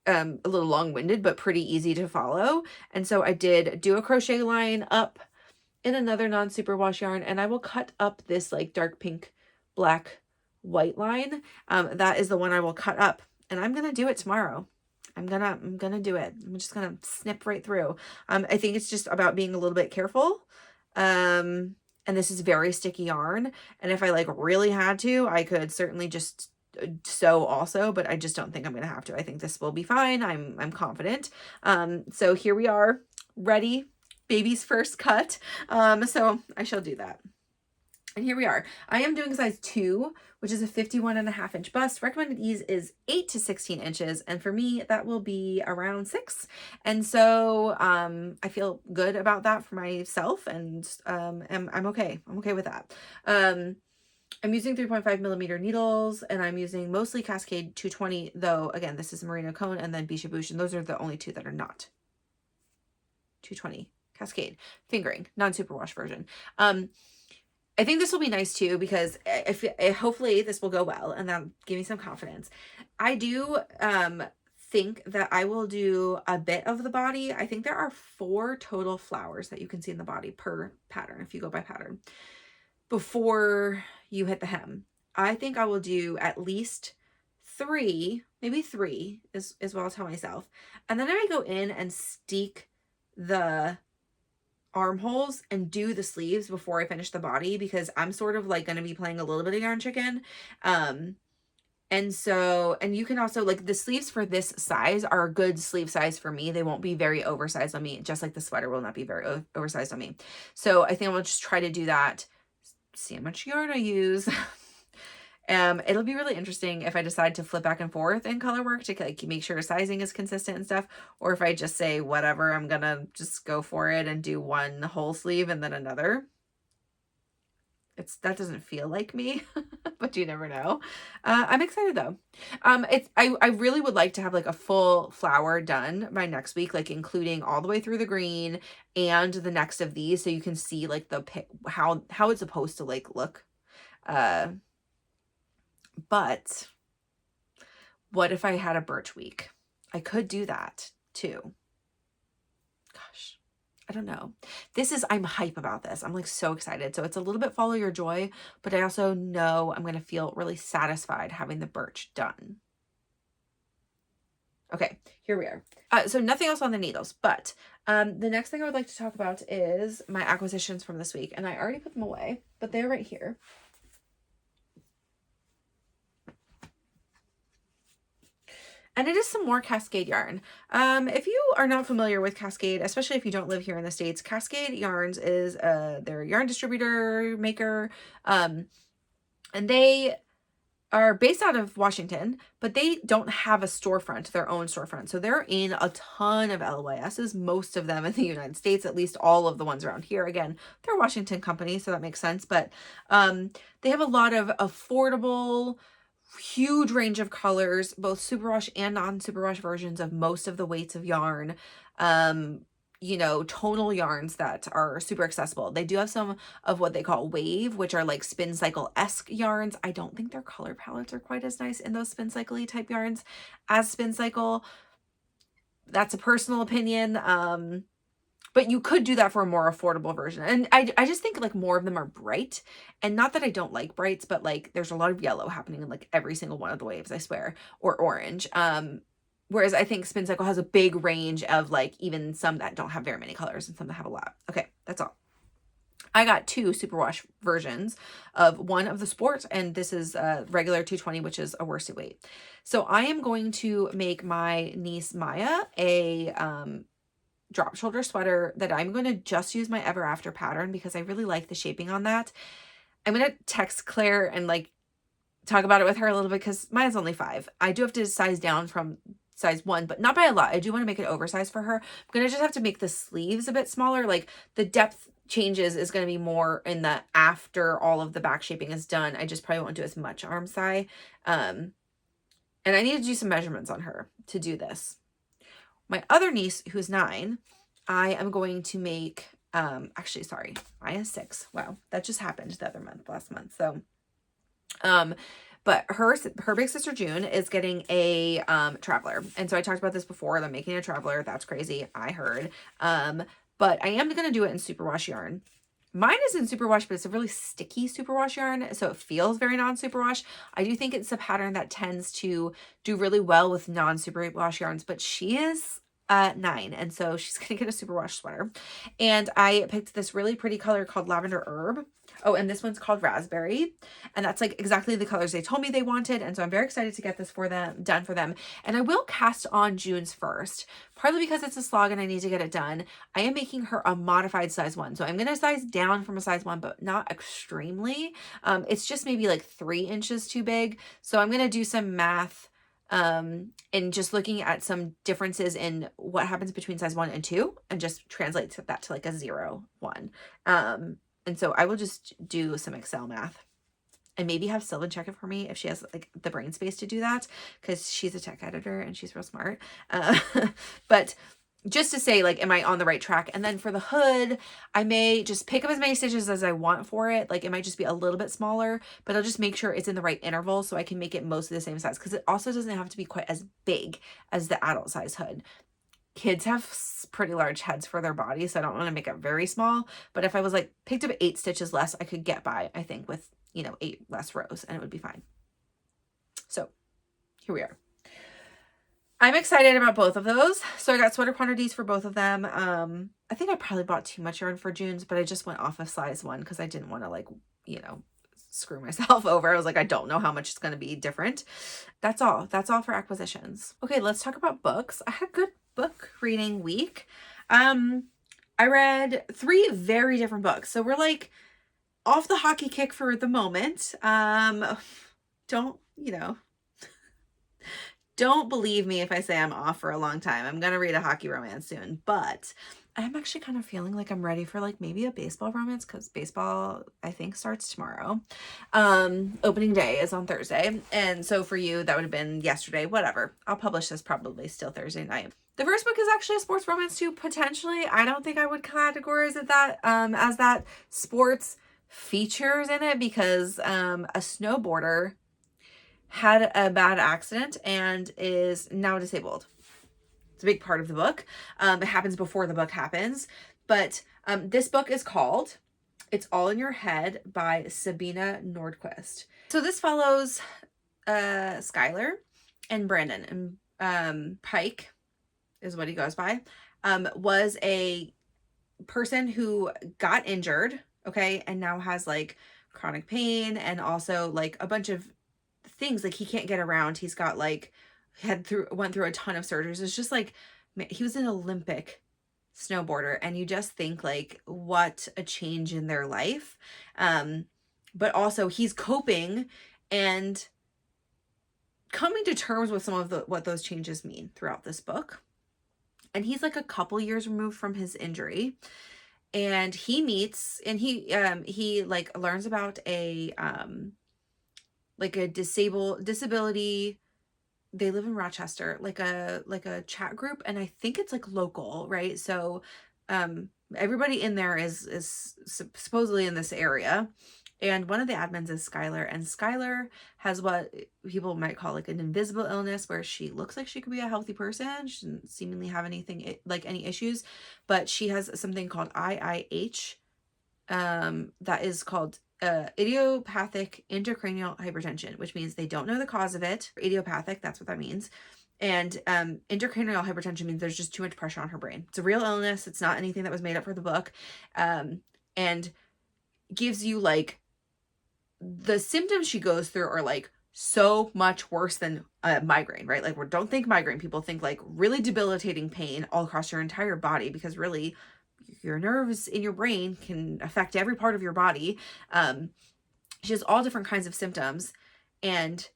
Speaker 1: a little long-winded but pretty easy to follow. And so I did do a crochet line up in another non-superwash yarn, and I will cut up this like dark pink, black, white line. That is the one I will cut up, and I'm gonna do it tomorrow. I'm gonna do it. I'm just gonna snip right through. I think it's just about being a little bit careful. And this is very sticky yarn. And if I like really had to, I could certainly just sew also, but I just don't think I'm gonna have to. I think this will be fine. I'm confident. So here we are, ready, baby's first cut. So I shall do that. And here we are. I am doing size 2, which is a 51.5-inch bust. Recommended ease is 8 to 16 inches. And for me, that will be around 6. And so I feel good about that for myself. And I'm okay. I'm okay with that. I'm using 3.5 millimeter needles, and I'm using mostly Cascade 220, though, again, this is Merino Cone and then Bisha Bouche, and those are the only two that are not 220 Cascade fingering, non-superwash version. I think this will be nice too, because hopefully this will go well, and that'll give me some confidence. I do think that I will do a bit of the body. I think there are 4 total flowers that you can see in the body per pattern, if you go by pattern, before you hit the hem. I think I will do at least 3, maybe 3 is what I'll tell myself. And then I go in and steek the armholes and do the sleeves before I finish the body, because I'm sort of like going to be playing a little bit of yarn chicken. And so, and you can also, like, the sleeves for this size are a good sleeve size for me. They won't be very oversized on me, just like the sweater will not be very oversized on me. So I think I'll just try to do that, see how much yarn I use. It'll be really interesting if I decide to flip back and forth in color work to like make sure sizing is consistent and stuff, or if I just say whatever, I'm gonna just go for it and do one whole sleeve and then another. That doesn't feel like me, but you never know. I'm excited though. I really would like to have like a full flower done by next week, like including all the way through the green and the next of these, so you can see like the how it's supposed to like look. But what if I had a Birch week? I could do that too. Gosh, I don't know. I'm hype about this. I'm like so excited. So it's a little bit follow your joy, but I also know I'm going to feel really satisfied having the Birch done. Okay, here we are. So nothing else on the needles, but the next thing I would like to talk about is my acquisitions from this week. And I already put them away, but they're right here. And it is some more Cascade yarn. If you are not familiar with Cascade, especially if you don't live here in the States, Cascade Yarns is their yarn distributor maker. And they are based out of Washington, but they don't have a storefront, their own storefront. So they're in a ton of LYSs, most of them in the United States, at least all of the ones around here. Again, they're a Washington company, so that makes sense. But they have a lot of affordable, huge range of colors, both superwash and non-superwash versions of most of the weights of yarn. You know, tonal yarns that are super accessible. They do have some of what they call wave, which are like spin cycle-esque yarns. I don't think their color palettes are quite as nice in those spin cycle-y type yarns as spin cycle. That's a personal opinion. But you could do that for a more affordable version. And I just think like more of them are bright, and not that I don't like brights, but like there's a lot of yellow happening in like every single one of the waves, I swear, or orange. Whereas I think Spin Cycle has a big range of like even some that don't have very many colors and some that have a lot. Okay, that's all. I got 2 superwash versions of one of the sport, and this is regular 220, which is a worsted weight. So I am going to make my niece Maya a drop shoulder sweater that I'm going to just use my Ever After pattern because I really like the shaping on that. I'm going to text Claire and like talk about it with her a little bit because mine's only 5. I do have to size down from size 1, but not by a lot. I do want to make it oversized for her. I'm going to just have to make the sleeves a bit smaller. Like the depth changes is going to be more in the after all of the back shaping is done. I just probably won't do as much arm size. And I need to do some measurements on her to do this. My other niece, who's 9, I am going to make, actually, sorry, mine is 6. Wow, that just happened the other month, last month. So, but her big sister June is getting a traveler. And so I talked about this before. They're making a traveler. That's crazy. I heard. But I am going to do it in superwash yarn. Mine is in superwash, but it's a really sticky superwash yarn, so it feels very non-superwash. I do think it's a pattern that tends to do really well with non-superwash yarns, but she is 9, and so she's going to get a superwash sweater. And I picked this really pretty color called Lavender Herb. Oh, and this one's called Raspberry, and that's like exactly the colors they told me they wanted, and so I'm very excited to get this for them, done for them. And I will cast on June's first, partly because it's a slog and I need to get it done. I am making her a modified size 1, so I'm going to size down from a size 1, but not extremely. It's just maybe like 3 inches too big, so I'm going to do some math and just looking at some differences in what happens between size 1 and 2 and just translate that to like a 0, 1. And so I will just do some Excel math and maybe have Sylvan check it for me if she has like the brain space to do that, because she's a tech editor and she's real smart. But just to say, like, am I on the right track? And then for the hood, I may just pick up as many stitches as I want for it. Like it might just be a little bit smaller, but I'll just make sure it's in the right interval so I can make it mostly the same size, because it also doesn't have to be quite as big as the adult size hood. Kids have pretty large heads for their body, so I don't want to make it very small. But if I was like picked up 8 stitches less, I could get by, I think, with, 8 less rows and it would be fine. So here we are. I'm excited about both of those. So I got sweater quantities for both of them. I think I probably bought too much yarn for June's, but I just went off of size 1 because I didn't want to like, screw myself over. I was like, I don't know how much it's going to be different. That's all. That's all for acquisitions. Okay, let's talk about books. I had a good book reading week. I read 3 very different books. So we're like off the hockey kick for the moment. Don't believe me if I say I'm off for a long time. I'm going to read a hockey romance soon, but I'm actually kind of feeling like I'm ready for like maybe a baseball romance, because baseball, I think, starts tomorrow. Opening day is on Thursday. And so for you, that would have been yesterday, whatever. I'll publish this probably still Thursday night. The first book is actually a sports romance too, potentially. I don't think I would categorize it that, as that. Sports features in it because, a snowboarder had a bad accident and is now disabled. It's a big part of the book. It happens before the book happens. But this book is called It's All in Your Head by Sabina Nordqvist. So this follows Skylar and Brandon. And Pike is what he goes by. Was a person who got injured, okay, and now has like chronic pain and also like a bunch of things, like he can't get around. He's got like went through a ton of surgeries. It's just like, man, he was an Olympic snowboarder, and you just think like what a change in their life. But also he's coping and coming to terms with some of what those changes mean throughout this book. And he's like a couple years removed from his injury, and he meets and he like learns about a like a disability. They live in Rochester, like a chat group, and I think it's like local, right? So everybody in there is supposedly in this area, and one of the admins is Skylar, and Skylar has what people might call like an invisible illness, where she looks like she could be a healthy person. She doesn't seemingly have anything like any issues, but she has something called IIH, that is called idiopathic intracranial hypertension, which means they don't know the cause of it. Idiopathic, that's what that means. And intracranial hypertension means there's just too much pressure on her brain. It's a real illness. It's not anything that was made up for the book. And gives you like the symptoms she goes through are like so much worse than a migraine, right? Like, don't think migraine. People think like really debilitating pain all across your entire body, because really your nerves in your brain can affect every part of your body. She has all different kinds of symptoms, and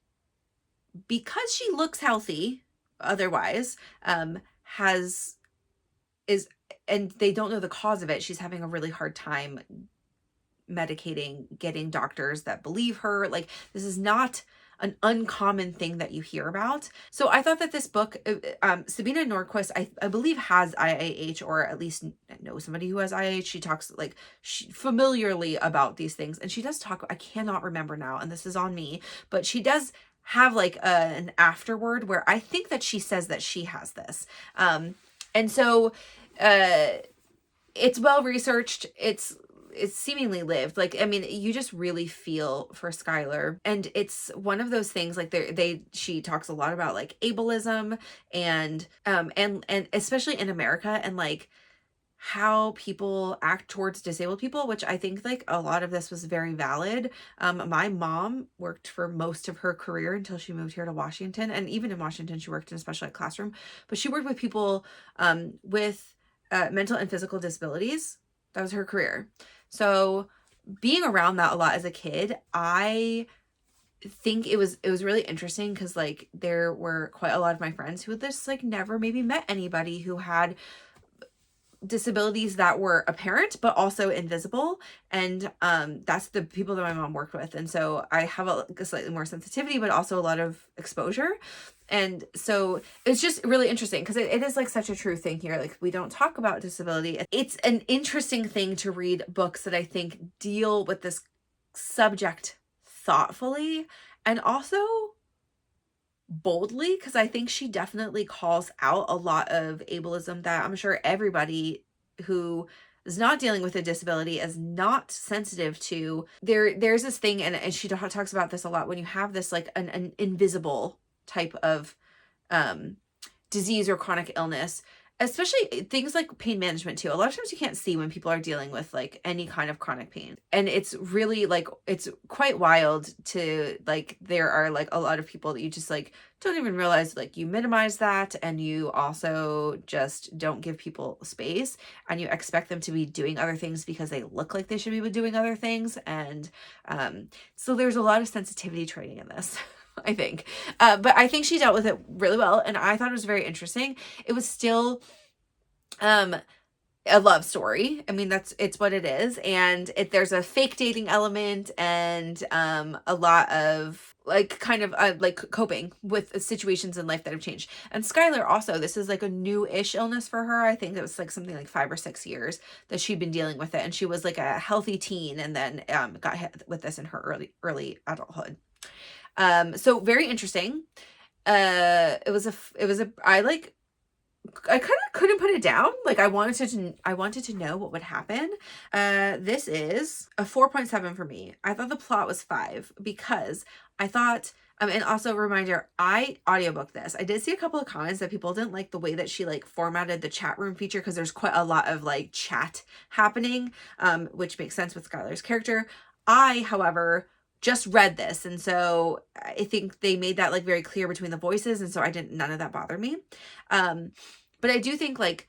Speaker 1: because she looks healthy otherwise, has is and they don't know the cause of it, she's having a really hard time medicating, getting doctors that believe her. Like, this is not an uncommon thing that you hear about. So I thought that this book, Sabina Nordqvist, I believe has IIH, or at least knows somebody who has IIH. She talks like familiarly about these things, and she does talk, I cannot remember now, and this is on me, but she does have like an afterword where I think that she says that she has this. And so it's well researched. It's seemingly lived. Like, I mean, you just really feel for Skylar. And it's one of those things, like, she talks a lot about like ableism and especially in America, and like how people act towards disabled people, which I think like a lot of this was very valid. My mom worked for most of her career until she moved here to Washington. And even in Washington, she worked in a special ed classroom, but she worked with people with mental and physical disabilities. That was her career. So being around that a lot as a kid, I think it was really interesting, because like there were quite a lot of my friends who had just like never maybe met anybody who had disabilities that were apparent but also invisible, and that's the people that my mom worked with. And so I have a slightly more sensitivity but also a lot of exposure, and so it's just really interesting because it is like such a true thing here. Like, we don't talk about disability. It's an interesting thing to read books that I think deal with this subject thoughtfully and also boldly, because I think she definitely calls out a lot of ableism that I'm sure everybody who is not dealing with a disability is not sensitive to. There's this thing, and she talks about this a lot, when you have this like an invisible type of disease or chronic illness, especially things like pain management too. A lot of times you can't see when people are dealing with like any kind of chronic pain. And it's really like, it's quite wild to like, there are like a lot of people that you just like don't even realize, like you minimize that, and you also just don't give people space, and you expect them to be doing other things because they look like they should be doing other things. And so there's a lot of sensitivity training in this. I think. But I think she dealt with it really well, and I thought it was very interesting. It was still a love story. I mean, it's what it is. And there's a fake dating element, and a lot of like kind of like coping with situations in life that have changed. And Skylar also, this is like a new-ish illness for her. I think it was like something like 5 or 6 years that she'd been dealing with it, and she was like a healthy teen, and then got hit with this in her early adulthood. So very interesting. I kind of couldn't put it down. Like, I wanted to know what would happen. This is a 4.7 for me. I thought the plot was 5 because I thought, and also a reminder, I audiobooked this. I did see a couple of comments that people didn't like the way that she like formatted the chat room feature, because there's quite a lot of like chat happening, which makes sense with Skylar's character. I, however, just read this, and so I think they made that like very clear between the voices, and so none of that bothered me. But I do think like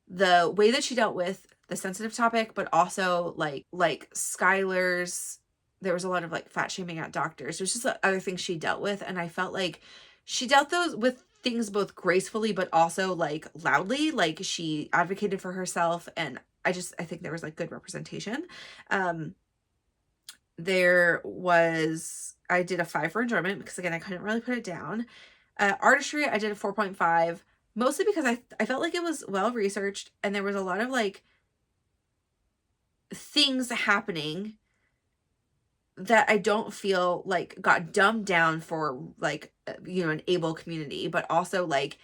Speaker 1: the way that she dealt with the sensitive topic, but also like Skylar's, there was a lot of like fat shaming at doctors. There's just other things she dealt with, and I felt like she dealt those with things both gracefully but also like loudly. Like, she advocated for herself, and I think there was like good representation. I did a 5 for enjoyment because, again, I couldn't really put it down. Artistry, I did a 4.5, mostly because I felt like it was well researched, and there was a lot of like things happening that I don't feel like got dumbed down for like, an able community, but also like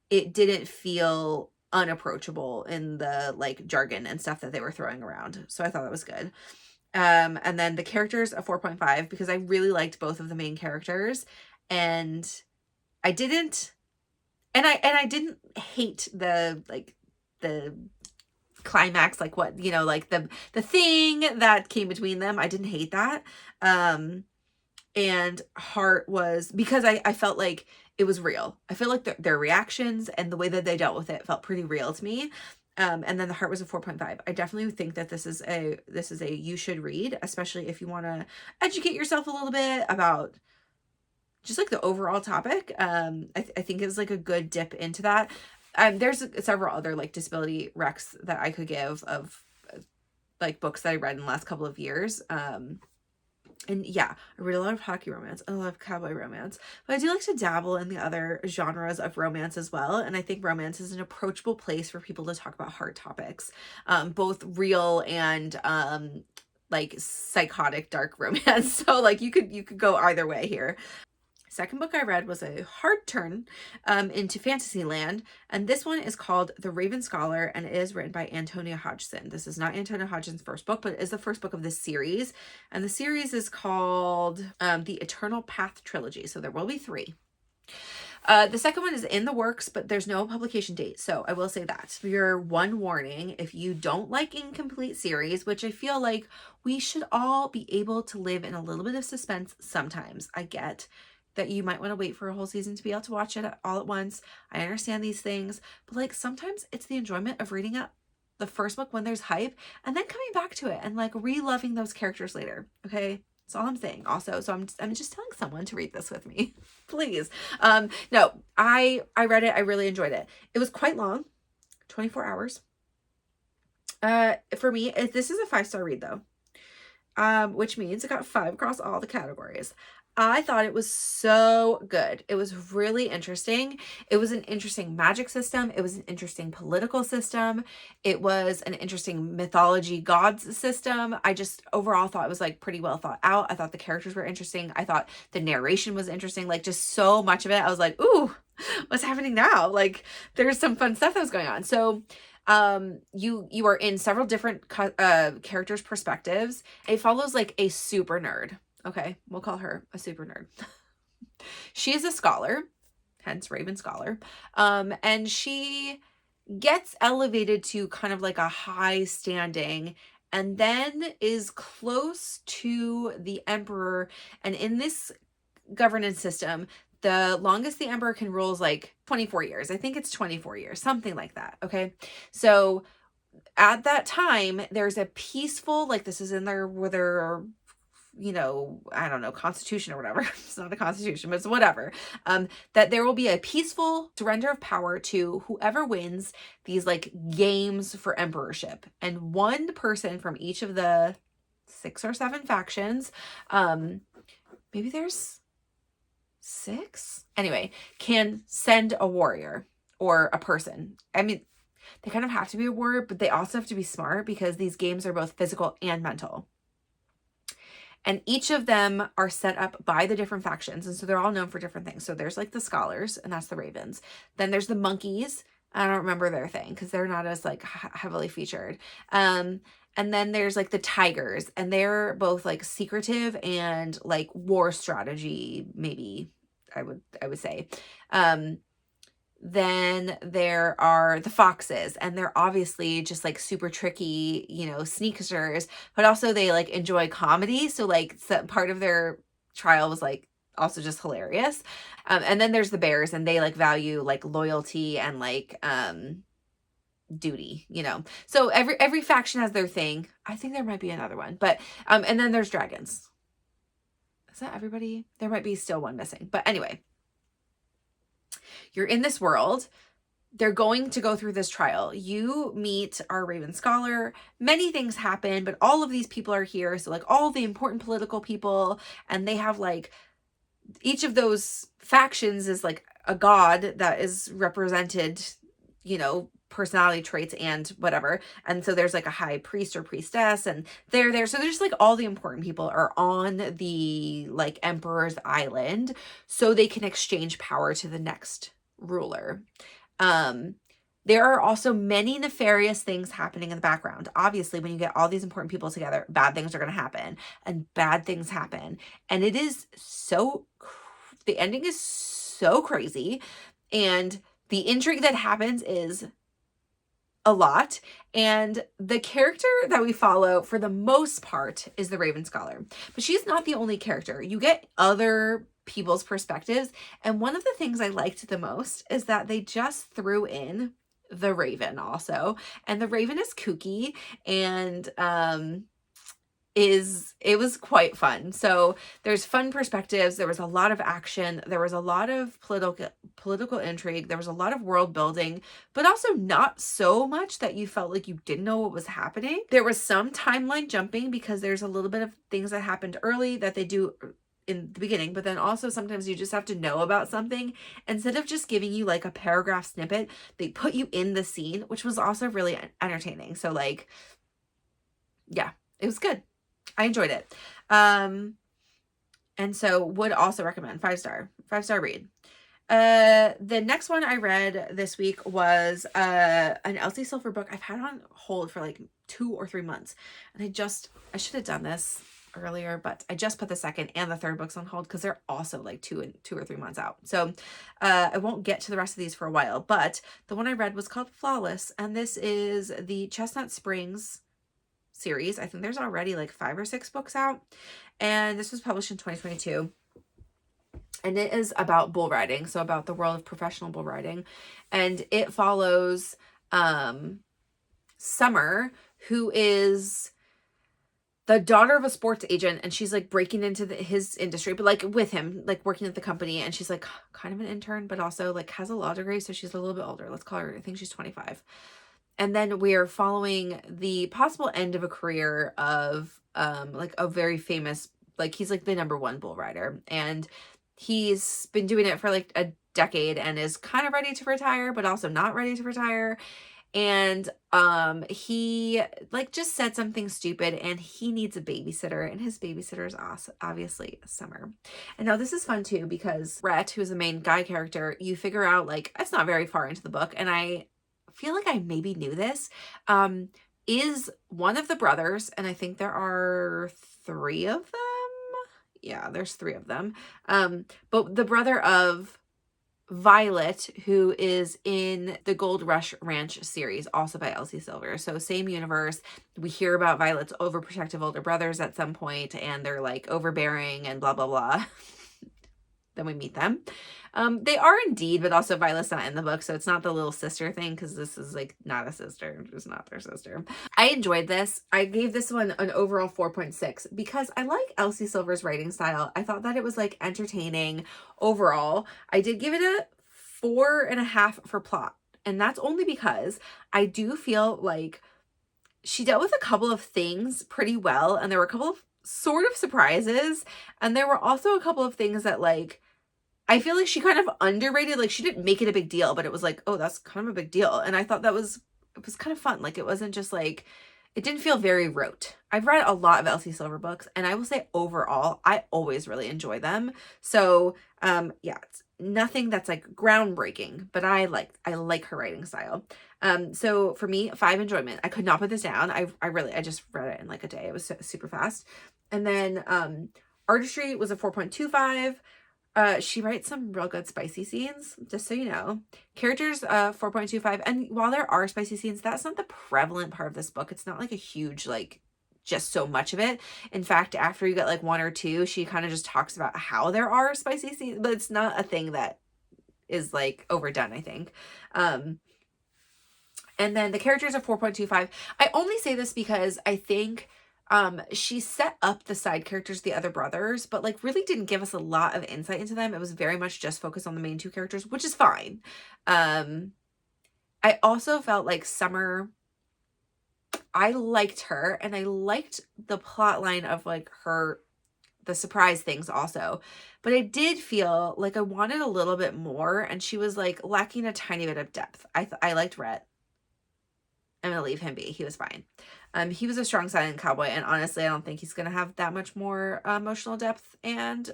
Speaker 1: it didn't feel unapproachable in the like jargon and stuff that they were throwing around. So I thought that was good. And then the characters, a 4.5, because I really liked both of the main characters, and I didn't hate the climax, like what, like the thing that came between them. I didn't hate that. And Heart was, because I felt like it was real. I feel like their reactions and the way that they dealt with it felt pretty real to me. And then The Heart was a 4.5. I definitely think that this is a you should read, especially if you want to educate yourself a little bit about just like the overall topic. I think it was like a good dip into that. There's several other like disability recs that I could give of like books that I read in the last couple of years. And yeah, I read a lot of hockey romance, a lot of cowboy romance, but I do like to dabble in the other genres of romance as well. And I think romance is an approachable place for people to talk about hard topics, both real and like psychotic dark romance. So like you could go either way here. Second book I read was a hard turn into fantasy land, and this one is called The Raven Scholar, and it is written by Antonia Hodgson. This is not Antonia Hodgson's first book, but it is the first book of this series, and the series is called The Eternal Path Trilogy, so there will be 3. The second one is in the works, but there's no publication date, so I will say that. Your one warning, if you don't like incomplete series, which I feel like we should all be able to live in a little bit of suspense sometimes. I get that you might want to wait for a whole season to be able to watch it all at once. I understand these things, but like sometimes it's the enjoyment of reading the first book when there's hype and then coming back to it and like re-loving those characters later. Okay. That's all I'm saying also. So I'm just telling someone to read this with me, please. No, I read it. I really enjoyed it. It was quite long, 24 hours. For me, this is a 5-star read though, which means it got 5 across all the categories. I thought it was so good. It was really interesting. It was an interesting magic system. It was an interesting political system. It was an interesting mythology gods system. I just overall thought it was like pretty well thought out. I thought the characters were interesting. I thought the narration was interesting. Like just so much of it. I was like, ooh, what's happening now? Like there's some fun stuff that was going on. So you are in several different characters' perspectives. It follows like a super nerd. Okay, we'll call her a super nerd. She is a scholar, hence Raven Scholar, and she gets elevated to kind of like a high standing and then is close to the emperor. And in this governance system, the longest the emperor can rule is like 24 years. I think it's 24 years, something like that. Okay, so at that time, there's a peaceful, like this is in there where there you know, I don't know, constitution or whatever. It's not a constitution, but it's whatever. That there will be a peaceful surrender of power to whoever wins these like games for emperorship. And one person from each of the 6 or 7 factions, maybe there's 6? Anyway, can send a warrior or a person. I mean, they kind of have to be a warrior, but they also have to be smart because these games are both physical and mental. And each of them are set up by the different factions. And so they're all known for different things. So there's like the scholars, and that's the Ravens. Then there's the monkeys. I don't remember their thing because they're not as like heavily featured. And then there's like the tigers, and they're both like secretive and like war strategy, maybe I would say. Then there are the foxes, and they're obviously just like super tricky, you know, sneaksters, but also they like enjoy comedy. So like part of their trial was like also just hilarious. And then there's the bears, and they like value like loyalty and like duty, you know. So every faction has their thing. I think there might be another one, but and then there's dragons. Is that everybody? There might be still one missing, but anyway. You're in this world. They're going to go through this trial. You meet our Raven Scholar. Many things happen, but all of these people are here. So like all the important political people, and they have like, each of those factions is like a god that is represented, you know, personality traits and whatever. And so there's like a high priest or priestess, and they're there. So there's like all the important people are on the like emperor's island so they can exchange power to the next ruler. There are also many nefarious things happening in the background. Obviously, when you get all these important people together, bad things are going to happen, and bad things happen. And it is so, the ending is so crazy. And the intrigue that happens is a lot. And the character that we follow for the most part is the Raven Scholar. But she's not the only character. You get other people's perspectives. And one of the things I liked the most is that they just threw in the Raven also. And the Raven is kooky and it was quite fun. So there's fun perspectives. There was a lot of action. There was a lot of political intrigue. There was a lot of world building, but also not so much that you felt like you didn't know what was happening. There was some timeline jumping because there's a little bit of things that happened early that they do in the beginning, but then also sometimes you just have to know about something. Instead of just giving you like a paragraph snippet, they put you in the scene, which was also really entertaining. So like, yeah, it was good. I enjoyed it. And so would also recommend 5-star read. The next one I read this week was an Elsie Silver book I've had on hold for like 2 or 3 months. And I should have done this earlier, but I just put the second and the third books on hold because they're also like 2 or 3 months out. So I won't get to the rest of these for a while, but the one I read was called Flawless, and this is the Chestnut Springs series. I think there's already like 5 or 6 books out, and this was published in 2022, and it is about bull riding, so about the world of professional bull riding, and it follows Summer, who is the daughter of a sports agent, and she's like breaking into his industry, but like with him, like working at the company, and she's like kind of an intern, but also like has a law degree, so she's a little bit older. Let's call her, I think she's 25. And then we are following the possible end of a career of like a very famous, like he's like the #1 bull rider, and he's been doing it for like a decade and is kind of ready to retire, but also not ready to retire. And he like just said something stupid, and he needs a babysitter, and his babysitter is obviously Summer. And now this is fun too, because Rhett, who is the main guy character, you figure out like it's not very far into the book, and I feel like I maybe knew this, is one of the brothers, and I think there are 3 of them. Yeah, there's 3 of them. But the brother of Violet, who is in the Gold Rush Ranch series, also by Elsie Silver. So same universe. We hear about Violet's overprotective older brothers at some point, and they're like overbearing and blah, blah, blah. Then we meet them. They are indeed, but also Violet's not in the book, so it's not the little sister thing, because this is like not a sister, just not their sister. I enjoyed this. I gave this one an overall 4.6 because I like Elsie Silver's writing style. I thought that it was like entertaining overall. I did give it a 4.5 for plot, and that's only because I do feel like she dealt with a couple of things pretty well, and there were a couple of sort of surprises, and there were also a couple of things that like I feel like she kind of underrated. Like she didn't make it a big deal, but it was like, oh, that's kind of a big deal. And I thought it was kind of fun. Like it wasn't just like, it didn't feel very rote. I've read a lot of Elsie Silver books, and I will say overall, I always really enjoy them. So yeah, it's nothing that's like groundbreaking, but I like her writing style. So for me, 5 enjoyment. I could not put this down. I just read it in like a day. It was super fast. And then artistry was a 4.25. She writes some real good spicy scenes, just so you know. Characters, 4.25. And while there are spicy scenes, that's not the prevalent part of this book. It's not like a huge, like, just so much of it. In fact, after you get like 1 or 2, she kind of just talks about how there are spicy scenes, but it's not a thing that is like overdone, I think. And then the characters are 4.25. I only say this because I think she set up the side characters, the other brothers, but like really didn't give us a lot of insight into them. It was very much just focused on the main 2 characters, which is fine. I also felt like Summer, I liked her, and I liked the plot line of like the surprise things also, but I did feel like I wanted a little bit more, and she was like lacking a tiny bit of depth. I liked Rhett. I'm gonna leave him be. He was fine. He was a strong silent cowboy, and honestly, I don't think he's gonna have that much more emotional depth and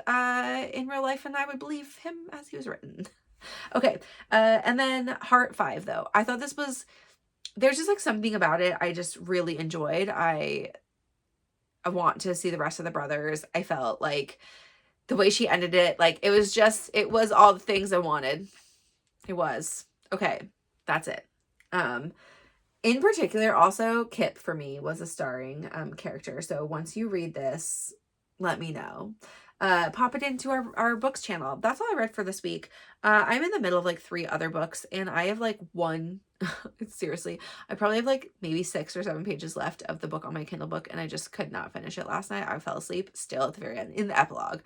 Speaker 1: in real life, and I would believe him as he was written. Okay, and then Heart 5, though. I thought there's just like something about it I just really enjoyed. I want to see the rest of the brothers. I felt like the way she ended it, like it was all the things I wanted. It was. Okay, that's it. In particular, also, Kip for me was a starring character. So once you read this, let me know. Pop it into our books channel. That's all I read for this week. I'm in the middle of like 3 other books, and I have like seriously, I probably have like maybe 6 or 7 pages left of the book on my Kindle book, and I just could not finish it last night. I fell asleep still at the very end in the epilogue.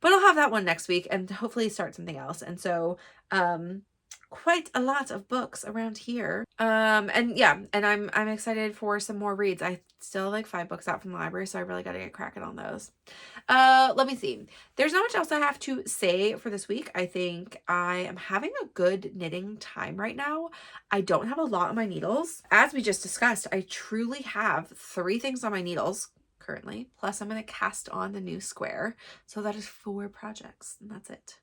Speaker 1: But I'll have that one next week and hopefully start something else. And so, quite a lot of books around here. And yeah, and I'm excited for some more reads. I still have like 5 books out from the library, so I really got to get cracking on those. Let me see. There's not much else I have to say for this week. I think I am having a good knitting time right now. I don't have a lot on my needles. As we just discussed, I truly have 3 things on my needles currently. Plus I'm going to cast on the new square. So that is 4 projects, and that's it.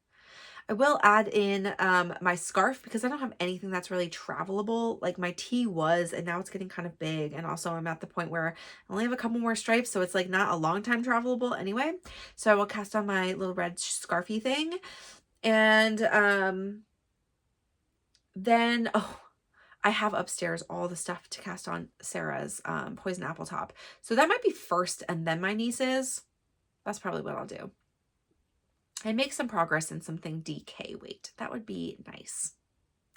Speaker 1: I will add in my scarf because I don't have anything that's really travelable. Like my tee was, and now it's getting kind of big. And also I'm at the point where I only have a couple more stripes, so it's like not a long time travelable anyway. So I will cast on my little red scarfy thing. And then, oh, I have upstairs all the stuff to cast on Sarah's Poison Apple Top. So that might be first and then my niece's. That's probably what I'll do. And make some progress in something DK weight. That would be nice.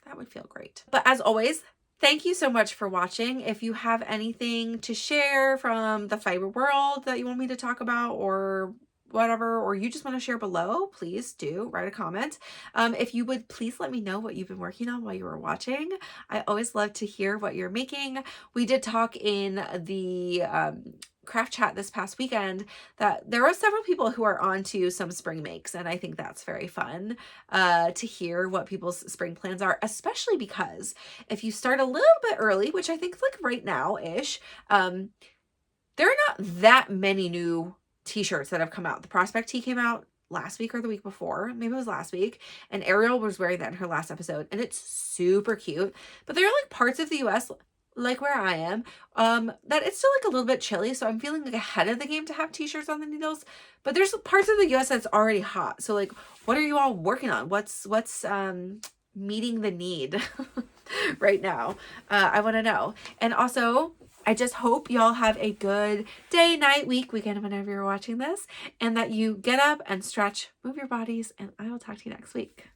Speaker 1: That would feel great. But as always, thank you so much for watching. If you have anything to share from the fiber world that you want me to talk about, or whatever, or you just want to share below, please do write a comment. If you would please let me know what you've been working on while you were watching. I always love to hear what you're making. We did talk in the craft chat this past weekend that there are several people who are onto some spring makes, and I think that's very fun to hear what people's spring plans are, especially because if you start a little bit early, which I think like right now-ish, there are not that many new t-shirts that have come out. The Prospect tee came out last week or the week before. Maybe it was last week. And Ariel was wearing that in her last episode, and it's super cute. But there are like parts of the US, like where I am, that it's still like a little bit chilly. So I'm feeling like ahead of the game to have t-shirts on the needles. But there's parts of the US that's already hot. So like, what are you all working on? What's meeting the need right now? I want to know. And also, I just hope y'all have a good day, night, week, weekend, whenever you're watching this, and that you get up and stretch, move your bodies, and I will talk to you next week.